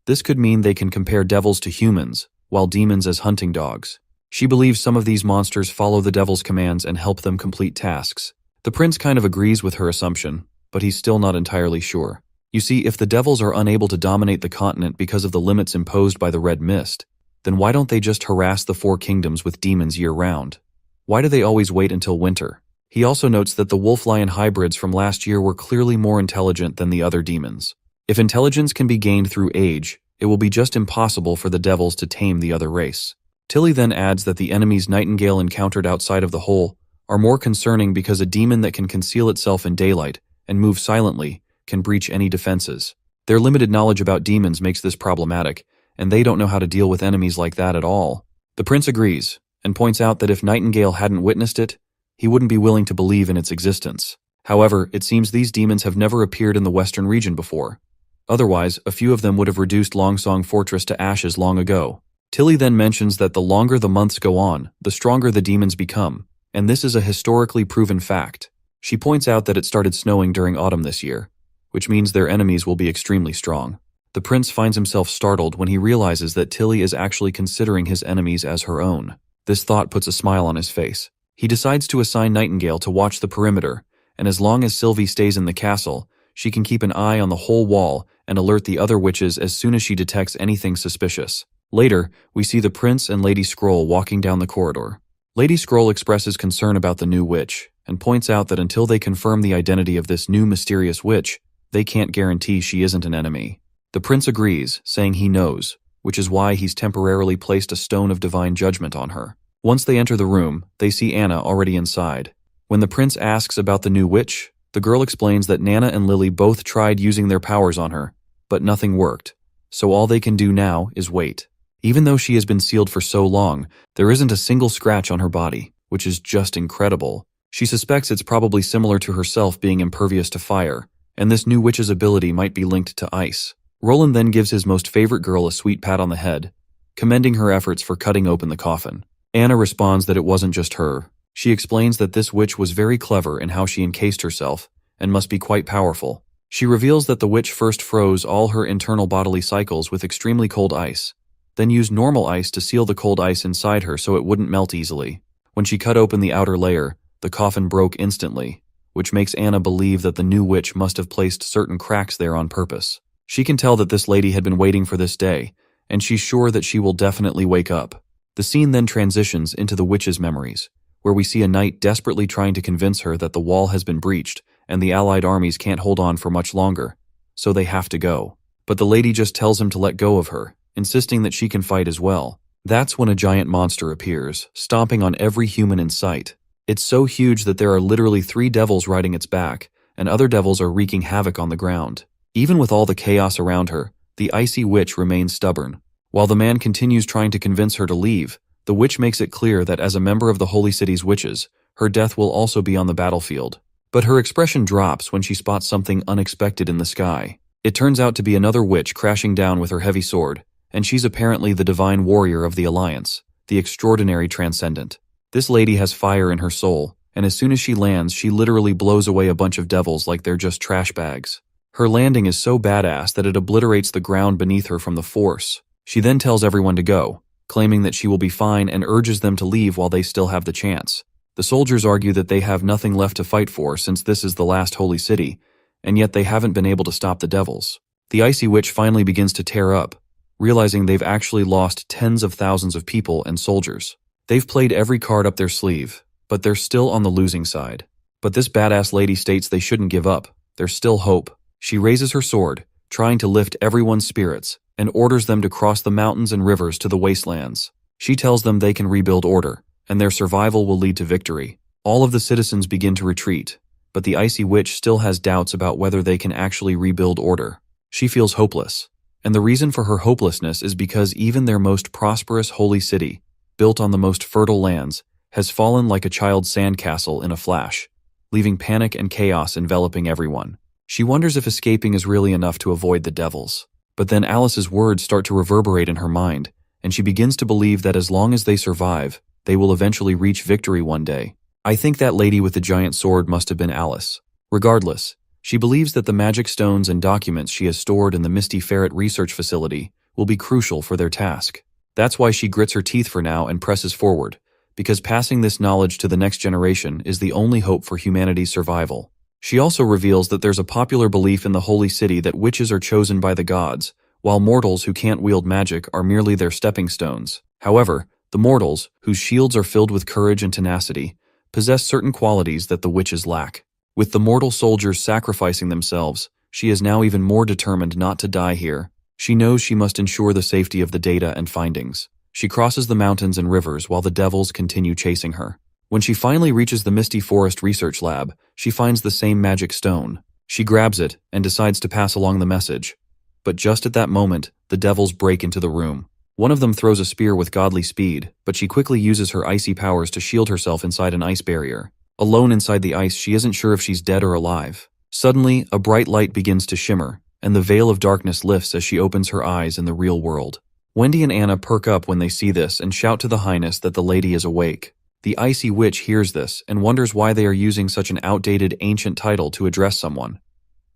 S1: This could mean they can compare devils to humans, while demons as hunting dogs. She believes some of these monsters follow the devil's commands and help them complete tasks. The prince kind of agrees with her assumption, but he's still not entirely sure. You see, if the devils are unable to dominate the continent because of the limits imposed by the Red Mist, then why don't they just harass the 4 kingdoms with demons year-round? Why do they always wait until winter? He also notes that the wolf-lion hybrids from last year were clearly more intelligent than the other demons. If intelligence can be gained through age, it will be just impossible for the devils to tame the other race. Tilly then adds that the enemies Nightingale encountered outside of the hole are more concerning because a demon that can conceal itself in daylight and move silently can breach any defenses. Their limited knowledge about demons makes this problematic, and they don't know how to deal with enemies like that at all. The prince agrees, and points out that if Nightingale hadn't witnessed it, he wouldn't be willing to believe in its existence. However, it seems these demons have never appeared in the western region before. Otherwise, a few of them would have reduced Longsong Fortress to ashes long ago. Tilly then mentions that the longer the months go on, the stronger the demons become, and this is a historically proven fact. She points out that it started snowing during autumn this year, which means their enemies will be extremely strong. The prince finds himself startled when he realizes that Tilly is actually considering his enemies as her own. This thought puts a smile on his face. He decides to assign Nightingale to watch the perimeter, and as long as Sylvie stays in the castle, she can keep an eye on the whole wall and alert the other witches as soon as she detects anything suspicious. Later, we see the prince and Lady Scroll walking down the corridor. Lady Scroll expresses concern about the new witch, and points out that until they confirm the identity of this new mysterious witch, they can't guarantee she isn't an enemy. The prince agrees, saying he knows, which is why he's temporarily placed a stone of divine judgment on her. Once they enter the room, they see Anna already inside. When the prince asks about the new witch, the girl explains that Nana and Lily both tried using their powers on her, but nothing worked, so all they can do now is wait. Even though she has been sealed for so long, there isn't a single scratch on her body, which is just incredible. She suspects it's probably similar to herself being impervious to fire, and this new witch's ability might be linked to ice. Roland then gives his most favorite girl a sweet pat on the head, commending her efforts for cutting open the coffin. Anna responds that it wasn't just her. She explains that this witch was very clever in how she encased herself, and must be quite powerful. She reveals that the witch first froze all her internal bodily cycles with extremely cold ice, then used normal ice to seal the cold ice inside her so it wouldn't melt easily. When she cut open the outer layer, the coffin broke instantly, which makes Anna believe that the new witch must have placed certain cracks there on purpose. She can tell that this lady had been waiting for this day, and she's sure that she will definitely wake up. The scene then transitions into the witch's memories, where we see a knight desperately trying to convince her that the wall has been breached and the allied armies can't hold on for much longer, so they have to go. But the lady just tells him to let go of her, insisting that she can fight as well. That's when a giant monster appears, stomping on every human in sight. It's so huge that there are literally 3 devils riding its back, and other devils are wreaking havoc on the ground. Even with all the chaos around her, the icy witch remains stubborn. While the man continues trying to convince her to leave, the witch makes it clear that as a member of the Holy City's witches, her death will also be on the battlefield. But her expression drops when she spots something unexpected in the sky. It turns out to be another witch crashing down with her heavy sword, and she's apparently the divine warrior of the Alliance, the extraordinary transcendent. This lady has fire in her soul, and as soon as she lands, she literally blows away a bunch of devils like they're just trash bags. Her landing is so badass that it obliterates the ground beneath her from the force. She then tells everyone to go, claiming that she will be fine and urges them to leave while they still have the chance. The soldiers argue that they have nothing left to fight for since this is the last holy city, and yet they haven't been able to stop the devils. The icy witch finally begins to tear up, realizing they've actually lost tens of thousands of people and soldiers. They've played every card up their sleeve, but they're still on the losing side. But this badass lady states they shouldn't give up. There's still hope. She raises her sword, trying to lift everyone's spirits, and orders them to cross the mountains and rivers to the wastelands. She tells them they can rebuild order, and their survival will lead to victory. All of the citizens begin to retreat, but the icy witch still has doubts about whether they can actually rebuild order. She feels hopeless, and the reason for her hopelessness is because even their most prosperous holy city, built on the most fertile lands, has fallen like a child's sandcastle in a flash, leaving panic and chaos enveloping everyone. She wonders if escaping is really enough to avoid the devils. But then Alice's words start to reverberate in her mind, and she begins to believe that as long as they survive, they will eventually reach victory one day. I think that lady with the giant sword must have been Alice. Regardless, she believes that the magic stones and documents she has stored in the Misty Ferret research facility will be crucial for their task. That's why she grits her teeth for now and presses forward, because passing this knowledge to the next generation is the only hope for humanity's survival. She also reveals that there's a popular belief in the Holy City that witches are chosen by the gods, while mortals who can't wield magic are merely their stepping stones. However, the mortals, whose shields are filled with courage and tenacity, possess certain qualities that the witches lack. With the mortal soldiers sacrificing themselves, she is now even more determined not to die here. She knows she must ensure the safety of the data and findings. She crosses the mountains and rivers while the devils continue chasing her. When she finally reaches the Misty Forest Research Lab, she finds the same magic stone. She grabs it and decides to pass along the message. But just at that moment, the devils break into the room. One of them throws a spear with godly speed, but she quickly uses her icy powers to shield herself inside an ice barrier. Alone inside the ice, she isn't sure if she's dead or alive. Suddenly, a bright light begins to shimmer, and the veil of darkness lifts as she opens her eyes in the real world. Wendy and Anna perk up when they see this and shout to the Highness that the lady is awake. The icy witch hears this and wonders why they are using such an outdated, ancient title to address someone.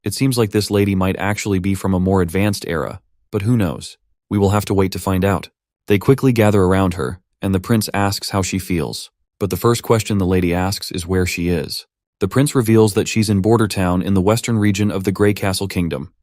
S1: It seems like this lady might actually be from a more advanced era, but who knows? We will have to wait to find out. They quickly gather around her, and the prince asks how she feels. But the first question the lady asks is where she is. The prince reveals that she's in Border Town in the western region of the Grey Castle Kingdom,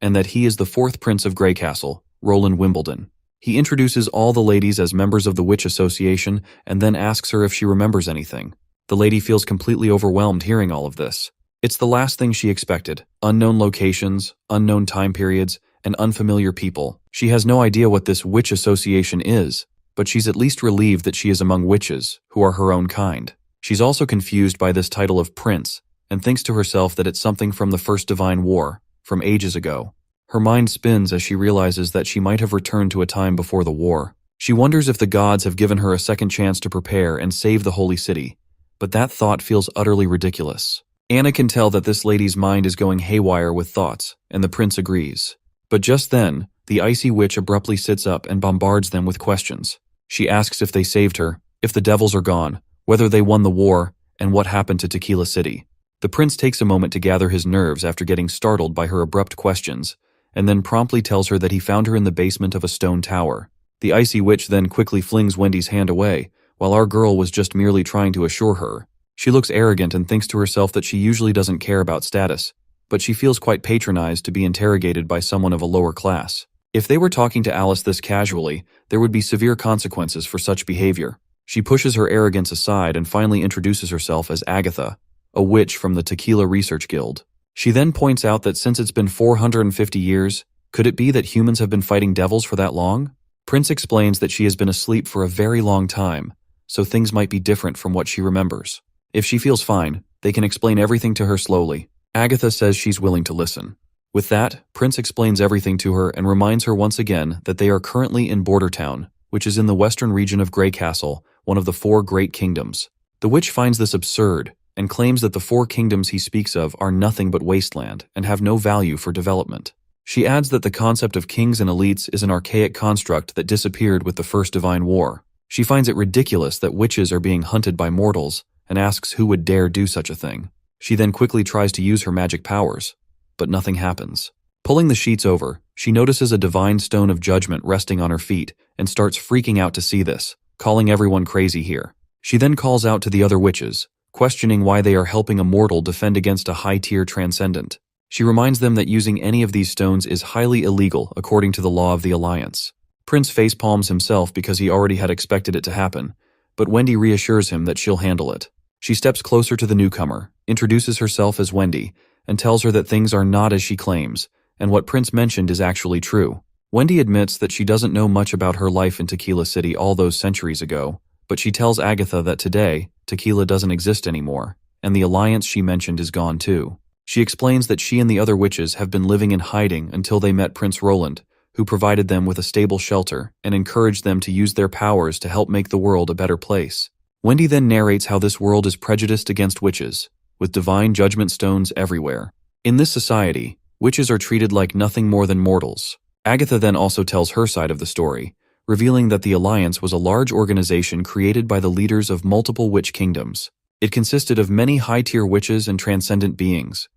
S1: and that he is the 4th Prince of Grey Castle, Roland Wimbledon. He introduces all the ladies as members of the Witch Association and then asks her if she remembers anything. The lady feels completely overwhelmed hearing all of this. It's the last thing she expected. Unknown locations, unknown time periods, and unfamiliar people. She has no idea what this Witch Association is, but she's at least relieved that she is among witches, who are her own kind. She's also confused by this title of prince, and thinks to herself that it's something from the First Divine War, from ages ago. Her mind spins as she realizes that she might have returned to a time before the war. She wonders if the gods have given her a second chance to prepare and save the holy city, but that thought feels utterly ridiculous. Anna can tell that this lady's mind is going haywire with thoughts, and the prince agrees. But just then, the icy witch abruptly sits up and bombards them with questions. She asks if they saved her, if the devils are gone, whether they won the war, and what happened to Tequila City. The prince takes a moment to gather his nerves after getting startled by her abrupt questions, and then promptly tells her that he found her in the basement of a stone tower. The icy witch then quickly flings Wendy's hand away, while our girl was just merely trying to assure her. She looks arrogant and thinks to herself that she usually doesn't care about status, but she feels quite patronized to be interrogated by someone of a lower class. If they were talking to Alice this casually, there would be severe consequences for such behavior. She pushes her arrogance aside and finally introduces herself as Agatha, a witch from the Tequila Research Guild. She then points out that since it's been 450 years, could it be that humans have been fighting devils for that long? Prince explains that she has been asleep for a very long time, so things might be different from what she remembers. If she feels fine, they can explain everything to her slowly. Agatha says she's willing to listen. With that, Prince explains everything to her and reminds her once again that they are currently in Bordertown, which is in the western region of Grey Castle, one of the 4 great kingdoms. The witch finds this absurd and claims that the 4 kingdoms he speaks of are nothing but wasteland and have no value for development. She adds that the concept of kings and elites is an archaic construct that disappeared with the First Divine War. She finds it ridiculous that witches are being hunted by mortals and asks who would dare do such a thing. She then quickly tries to use her magic powers, but nothing happens. Pulling the sheets over, she notices a divine stone of judgment resting on her feet and starts freaking out to see this, calling everyone crazy here. She then calls out to the other witches, questioning why they are helping a mortal defend against a high-tier transcendent. She reminds them that using any of these stones is highly illegal according to the law of the Alliance. Prince facepalms himself because he already had expected it to happen, but Wendy reassures him that she'll handle it. She steps closer to the newcomer, introduces herself as Wendy, and tells her that things are not as she claims, and what Prince mentioned is actually true. Wendy admits that she doesn't know much about her life in Tequila City all those centuries ago, but she tells Agatha that today, Tequila doesn't exist anymore, and the alliance she mentioned is gone too. She explains that she and the other witches have been living in hiding until they met Prince Roland, who provided them with a stable shelter and encouraged them to use their powers to help make the world a better place. Wendy then narrates how this world is prejudiced against witches, with divine judgment stones everywhere. In this society, witches are treated like nothing more than mortals. Agatha then also tells her side of the story, revealing that the Alliance was a large organization created by the leaders of multiple witch kingdoms. It consisted of many high-tier witches and transcendent beings.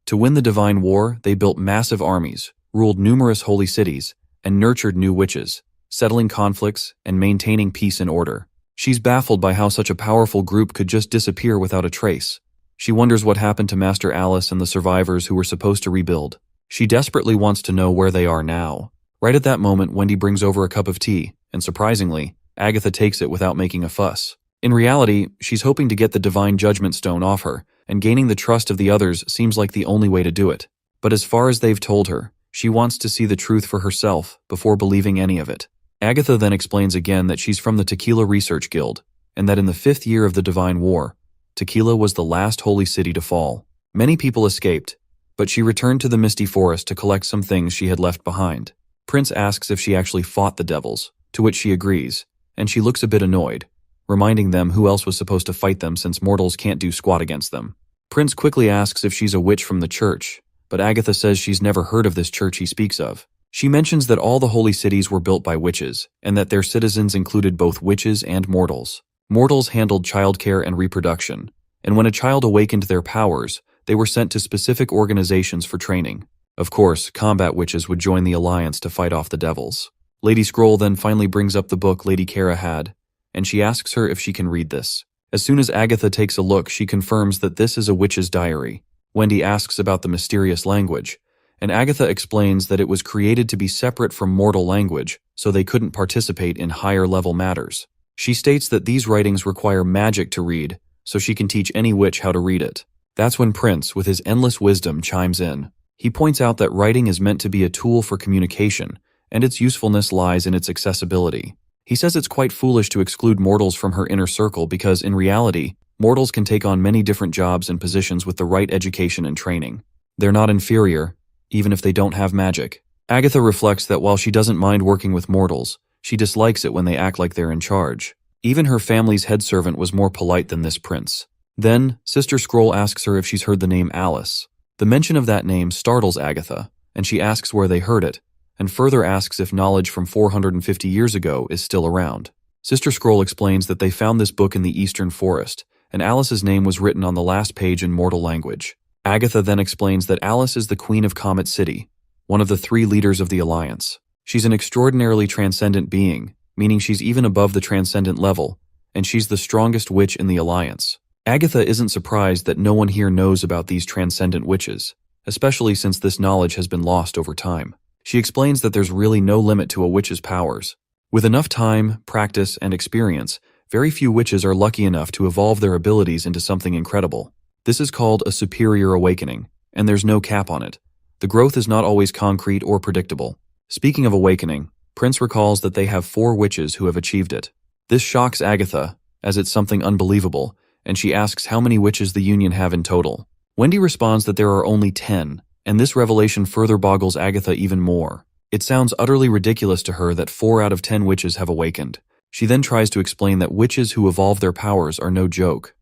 S1: To win the Divine War, they built massive armies, ruled numerous holy cities, and nurtured new witches, settling conflicts and maintaining peace and order. She's baffled by how such a powerful group could just disappear without a trace. She wonders what happened to Master Alice and the survivors who were supposed to rebuild. She desperately wants to know where they are now. Right at that moment, Wendy brings over a cup of tea, and surprisingly, Agatha takes it without making a fuss. In reality, she's hoping to get the Divine Judgment Stone off her, and gaining the trust of the others seems like the only way to do it. But as far as they've told her, she wants to see the truth for herself before believing any of it. Agatha then explains again that she's from the Tequila Research Guild, and that in the 5th year of the Divine War, Tequila was the last holy city to fall. Many people escaped, but she returned to the Misty Forest to collect some things she had left behind. Prince asks if she actually fought the devils, to which she agrees, and she looks a bit annoyed, reminding them who else was supposed to fight them since mortals can't do squat against them. Prince quickly asks if she's a witch from the church, but Agatha says she's never heard of this church he speaks of. She mentions that all the holy cities were built by witches, and that their citizens included both witches and mortals. Mortals handled childcare and reproduction, and when a child awakened their powers, they were sent to specific organizations for training. Of course, combat witches would join the alliance to fight off the devils. Lady Scroll then finally brings up the book Lady Kara had, and she asks her if she can read this. As soon as Agatha takes a look, she confirms that this is a witch's diary. Wendy asks about the mysterious language, and Agatha explains that it was created to be separate from mortal language, so they couldn't participate in higher-level matters. She states that these writings require magic to read, so she can teach any witch how to read it. That's when Prince, with his endless wisdom, chimes in. He points out that writing is meant to be a tool for communication, and its usefulness lies in its accessibility. He says it's quite foolish to exclude mortals from her inner circle because, in reality, mortals can take on many different jobs and positions with the right education and training. They're not inferior, even if they don't have magic. Agatha reflects that while she doesn't mind working with mortals, she dislikes it when they act like they're in charge. Even her family's head servant was more polite than this prince. Then, Sister Scroll asks her if she's heard the name Alice. The mention of that name startles Agatha, and she asks where they heard it, and further asks if knowledge from 450 years ago is still around. Sister Scroll explains that they found this book in the Eastern Forest, and Alice's name was written on the last page in mortal language. Agatha then explains that Alice is the Queen of Comet City, one of the 3 leaders of the Alliance. She's an extraordinarily transcendent being, meaning she's even above the transcendent level, and she's the strongest witch in the Alliance. Agatha isn't surprised that no one here knows about these transcendent witches, especially since this knowledge has been lost over time. She explains that there's really no limit to a witch's powers. With enough time, practice, and experience, very few witches are lucky enough to evolve their abilities into something incredible. This is called a superior awakening, and there's no cap on it. The growth is not always concrete or predictable. Speaking of awakening, Prince recalls that they have 4 witches who have achieved it. This shocks Agatha, as it's something unbelievable, and she asks how many witches the Union have in total. Wendy responds that there are only 10, and this revelation further boggles Agatha even more. It sounds utterly ridiculous to her that 4 out of 10 witches have awakened. She then tries to explain that witches who evolve their powers are no joke.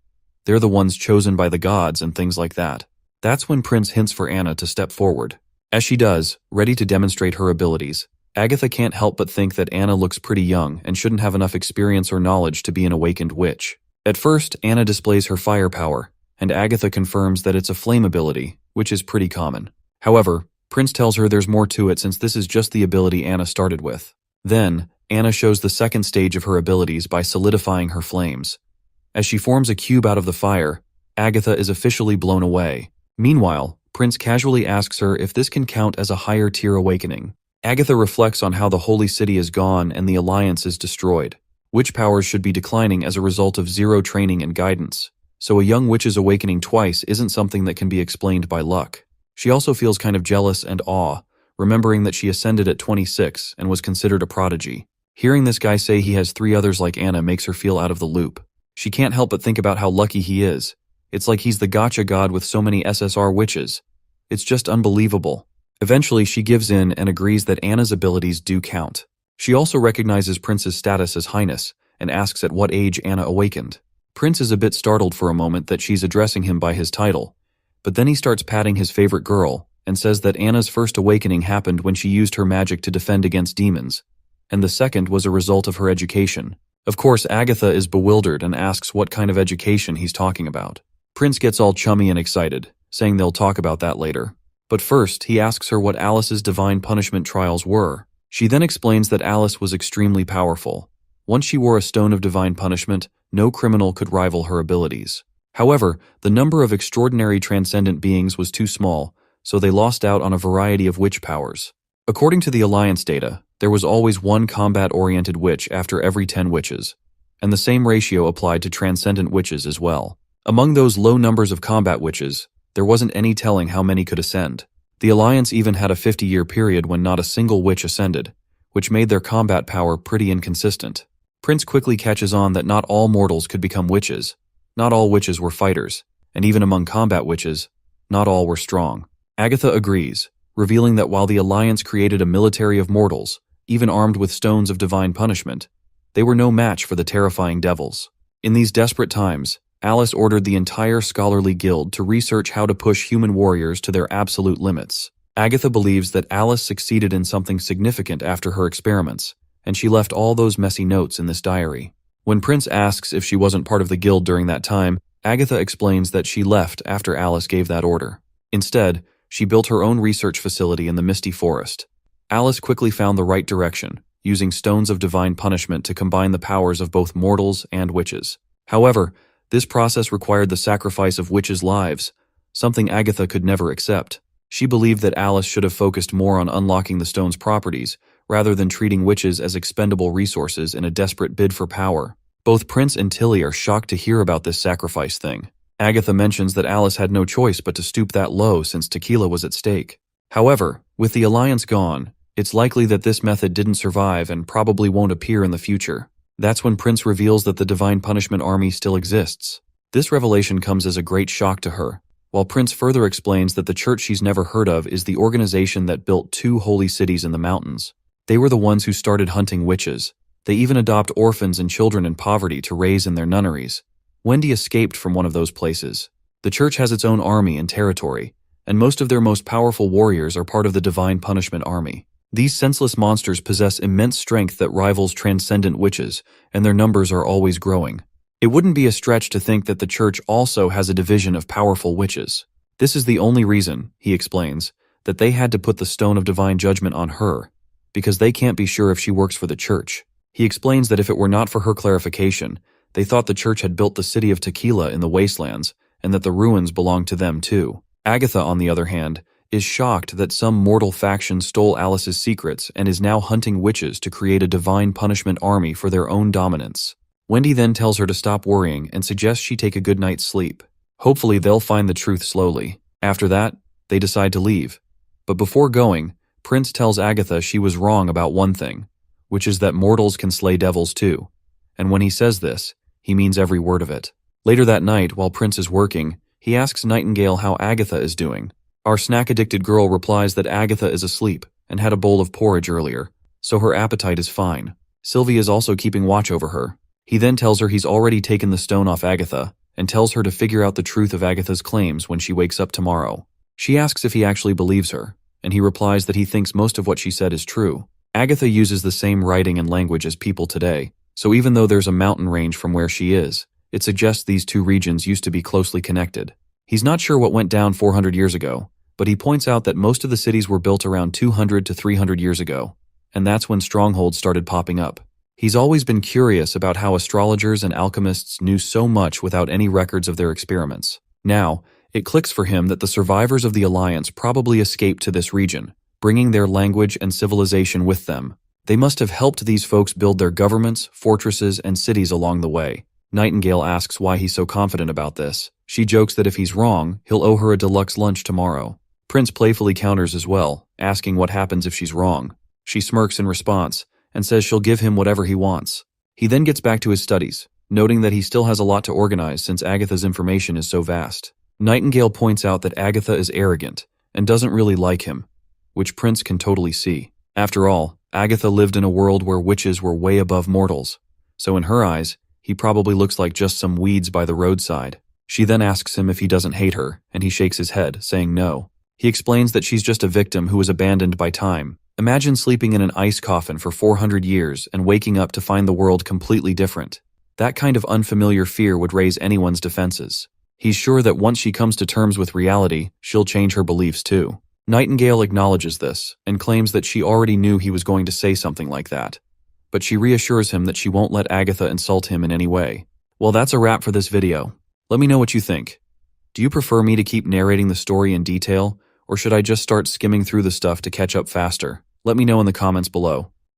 S1: They're the ones chosen by the gods and things like that. That's when Prince hints for Anna to step forward. As she does, ready to demonstrate her abilities, Agatha can't help but think that Anna looks pretty young and shouldn't have enough experience or knowledge to be an awakened witch. At first, Anna displays her firepower, and Agatha confirms that it's a flame ability, which is pretty common. However, Prince tells her there's more to it since this is just the ability Anna started with. Then, Anna shows the second stage of her abilities by solidifying her flames. As she forms a cube out of the fire, Agatha is officially blown away. Meanwhile, Prince casually asks her if this can count as a higher tier awakening. Agatha reflects on how the Holy City is gone and the Alliance is destroyed. Witch powers should be declining as a result of zero training and guidance, so a young witch's awakening twice isn't something that can be explained by luck. She also feels kind of jealous and awe, remembering that she ascended at 26 and was considered a prodigy. Hearing this guy say he has 3 others like Anna makes her feel out of the loop. She can't help but think about how lucky he is. It's like he's the gotcha god with so many SSR witches. It's just unbelievable. Eventually, she gives in and agrees that Anna's abilities do count. She also recognizes Prince's status as Highness and asks at what age Anna awakened. Prince is a bit startled for a moment that she's addressing him by his title, but then he starts patting his favorite girl and says that Anna's first awakening happened when she used her magic to defend against demons, and the second was a result of her education. Of course, Agatha is bewildered and asks what kind of education he's talking about. Prince gets all chummy and excited, saying they'll talk about that later. But first, he asks her what Alice's divine punishment trials were. She then explains that Alice was extremely powerful. Once she wore a stone of divine punishment, no criminal could rival her abilities. However, the number of extraordinary transcendent beings was too small, so they lost out on a variety of witch powers. According to the Alliance data, there was always 1 combat-oriented witch after every 10 witches, and the same ratio applied to transcendent witches as well. Among those low numbers of combat witches, there wasn't any telling how many could ascend. The Alliance even had a 50-year period when not a single witch ascended, which made their combat power pretty inconsistent. Prince quickly catches on that not all mortals could become witches. Not all witches were fighters, and even among combat witches, not all were strong. Agatha agrees, revealing that while the Alliance created a military of mortals, even armed with stones of divine punishment, they were no match for the terrifying devils. In these desperate times, Alice ordered the entire scholarly guild to research how to push human warriors to their absolute limits. Agatha believes that Alice succeeded in something significant after her experiments, and she left all those messy notes in this diary. When Prince asks if she wasn't part of the guild during that time, Agatha explains that she left after Alice gave that order. Instead, she built her own research facility in the Misty Forest. Alice quickly found the right direction, using stones of divine punishment to combine the powers of both mortals and witches. However, this process required the sacrifice of witches' lives, something Agatha could never accept. She believed that Alice should have focused more on unlocking the stone's properties, rather than treating witches as expendable resources in a desperate bid for power. Both Prince and Tilly are shocked to hear about this sacrifice thing. Agatha mentions that Alice had no choice but to stoop that low since tequila was at stake. However, with the Alliance gone, it's likely that this method didn't survive and probably won't appear in the future. That's when Prince reveals that the Divine Punishment Army still exists. This revelation comes as a great shock to her, while Prince further explains that the church she's never heard of is the organization that built 2 holy cities in the mountains. They were the ones who started hunting witches. They even adopt orphans and children in poverty to raise in their nunneries. Wendy escaped from one of those places. The church has its own army and territory, and most of their most powerful warriors are part of the Divine Punishment Army. These senseless monsters possess immense strength that rivals transcendent witches, and their numbers are always growing. It wouldn't be a stretch to think that the church also has a division of powerful witches. This is the only reason, he explains, that they had to put the Stone of Divine Judgment on her, because they can't be sure if she works for the church. He explains that if it were not for her clarification, They thought the church had built the city of Tequila in the wastelands, and that the ruins belonged to them too. Agatha, on the other hand, is shocked that some mortal faction stole Alice's secrets and is now hunting witches to create a divine punishment army for their own dominance. Wendy then tells her to stop worrying and suggests she take a good night's sleep. Hopefully they'll find the truth slowly. After that, they decide to leave. But before going, Prince tells Agatha she was wrong about one thing, which is that mortals can slay devils too. And when he says this, he means every word of it. Later that night, while Prince is working, he asks Nightingale how Agatha is doing. Our snack-addicted girl replies that Agatha is asleep and had a bowl of porridge earlier, so her appetite is fine. Sylvie is also keeping watch over her. He then tells her he's already taken the stone off Agatha and tells her to figure out the truth of Agatha's claims when she wakes up tomorrow. She asks if he actually believes her, and he replies that he thinks most of what she said is true. Agatha uses the same writing and language as people today, so even though there's a mountain range from where she is, it suggests these two regions used to be closely connected. He's not sure what went down 400 years ago, but he points out that most of the cities were built around 200 to 300 years ago, and that's when strongholds started popping up. He's always been curious about how astrologers and alchemists knew so much without any records of their experiments. Now, it clicks for him that the survivors of the Alliance probably escaped to this region, bringing their language and civilization with them. They must have helped these folks build their governments, fortresses, and cities along the way. Nightingale asks why he's so confident about this. She jokes that if he's wrong, he'll owe her a deluxe lunch tomorrow. Prince playfully counters as well, asking what happens if she's wrong. She smirks in response, and says she'll give him whatever he wants. He then gets back to his studies, noting that he still has a lot to organize since Agatha's information is so vast. Nightingale points out that Agatha is arrogant and doesn't really like him, which Prince can totally see. After all, Agatha lived in a world where witches were way above mortals, so in her eyes, he probably looks like just some weeds by the roadside. She then asks him if he doesn't hate her, and he shakes his head, saying no. He explains that she's just a victim who was abandoned by time. Imagine sleeping in an ice coffin for 400 years and waking up to find the world completely different. That kind of unfamiliar fear would raise anyone's defenses. He's sure that once she comes to terms with reality, she'll change her beliefs too. Nightingale acknowledges this and claims that she already knew he was going to say something like that. But she reassures him that she won't let Agatha insult him in any way. Well, that's a wrap for this video. Let me know what you think. Do you prefer me to keep narrating the story in detail, or should I just start skimming through the stuff to catch up faster? Let me know in the comments below.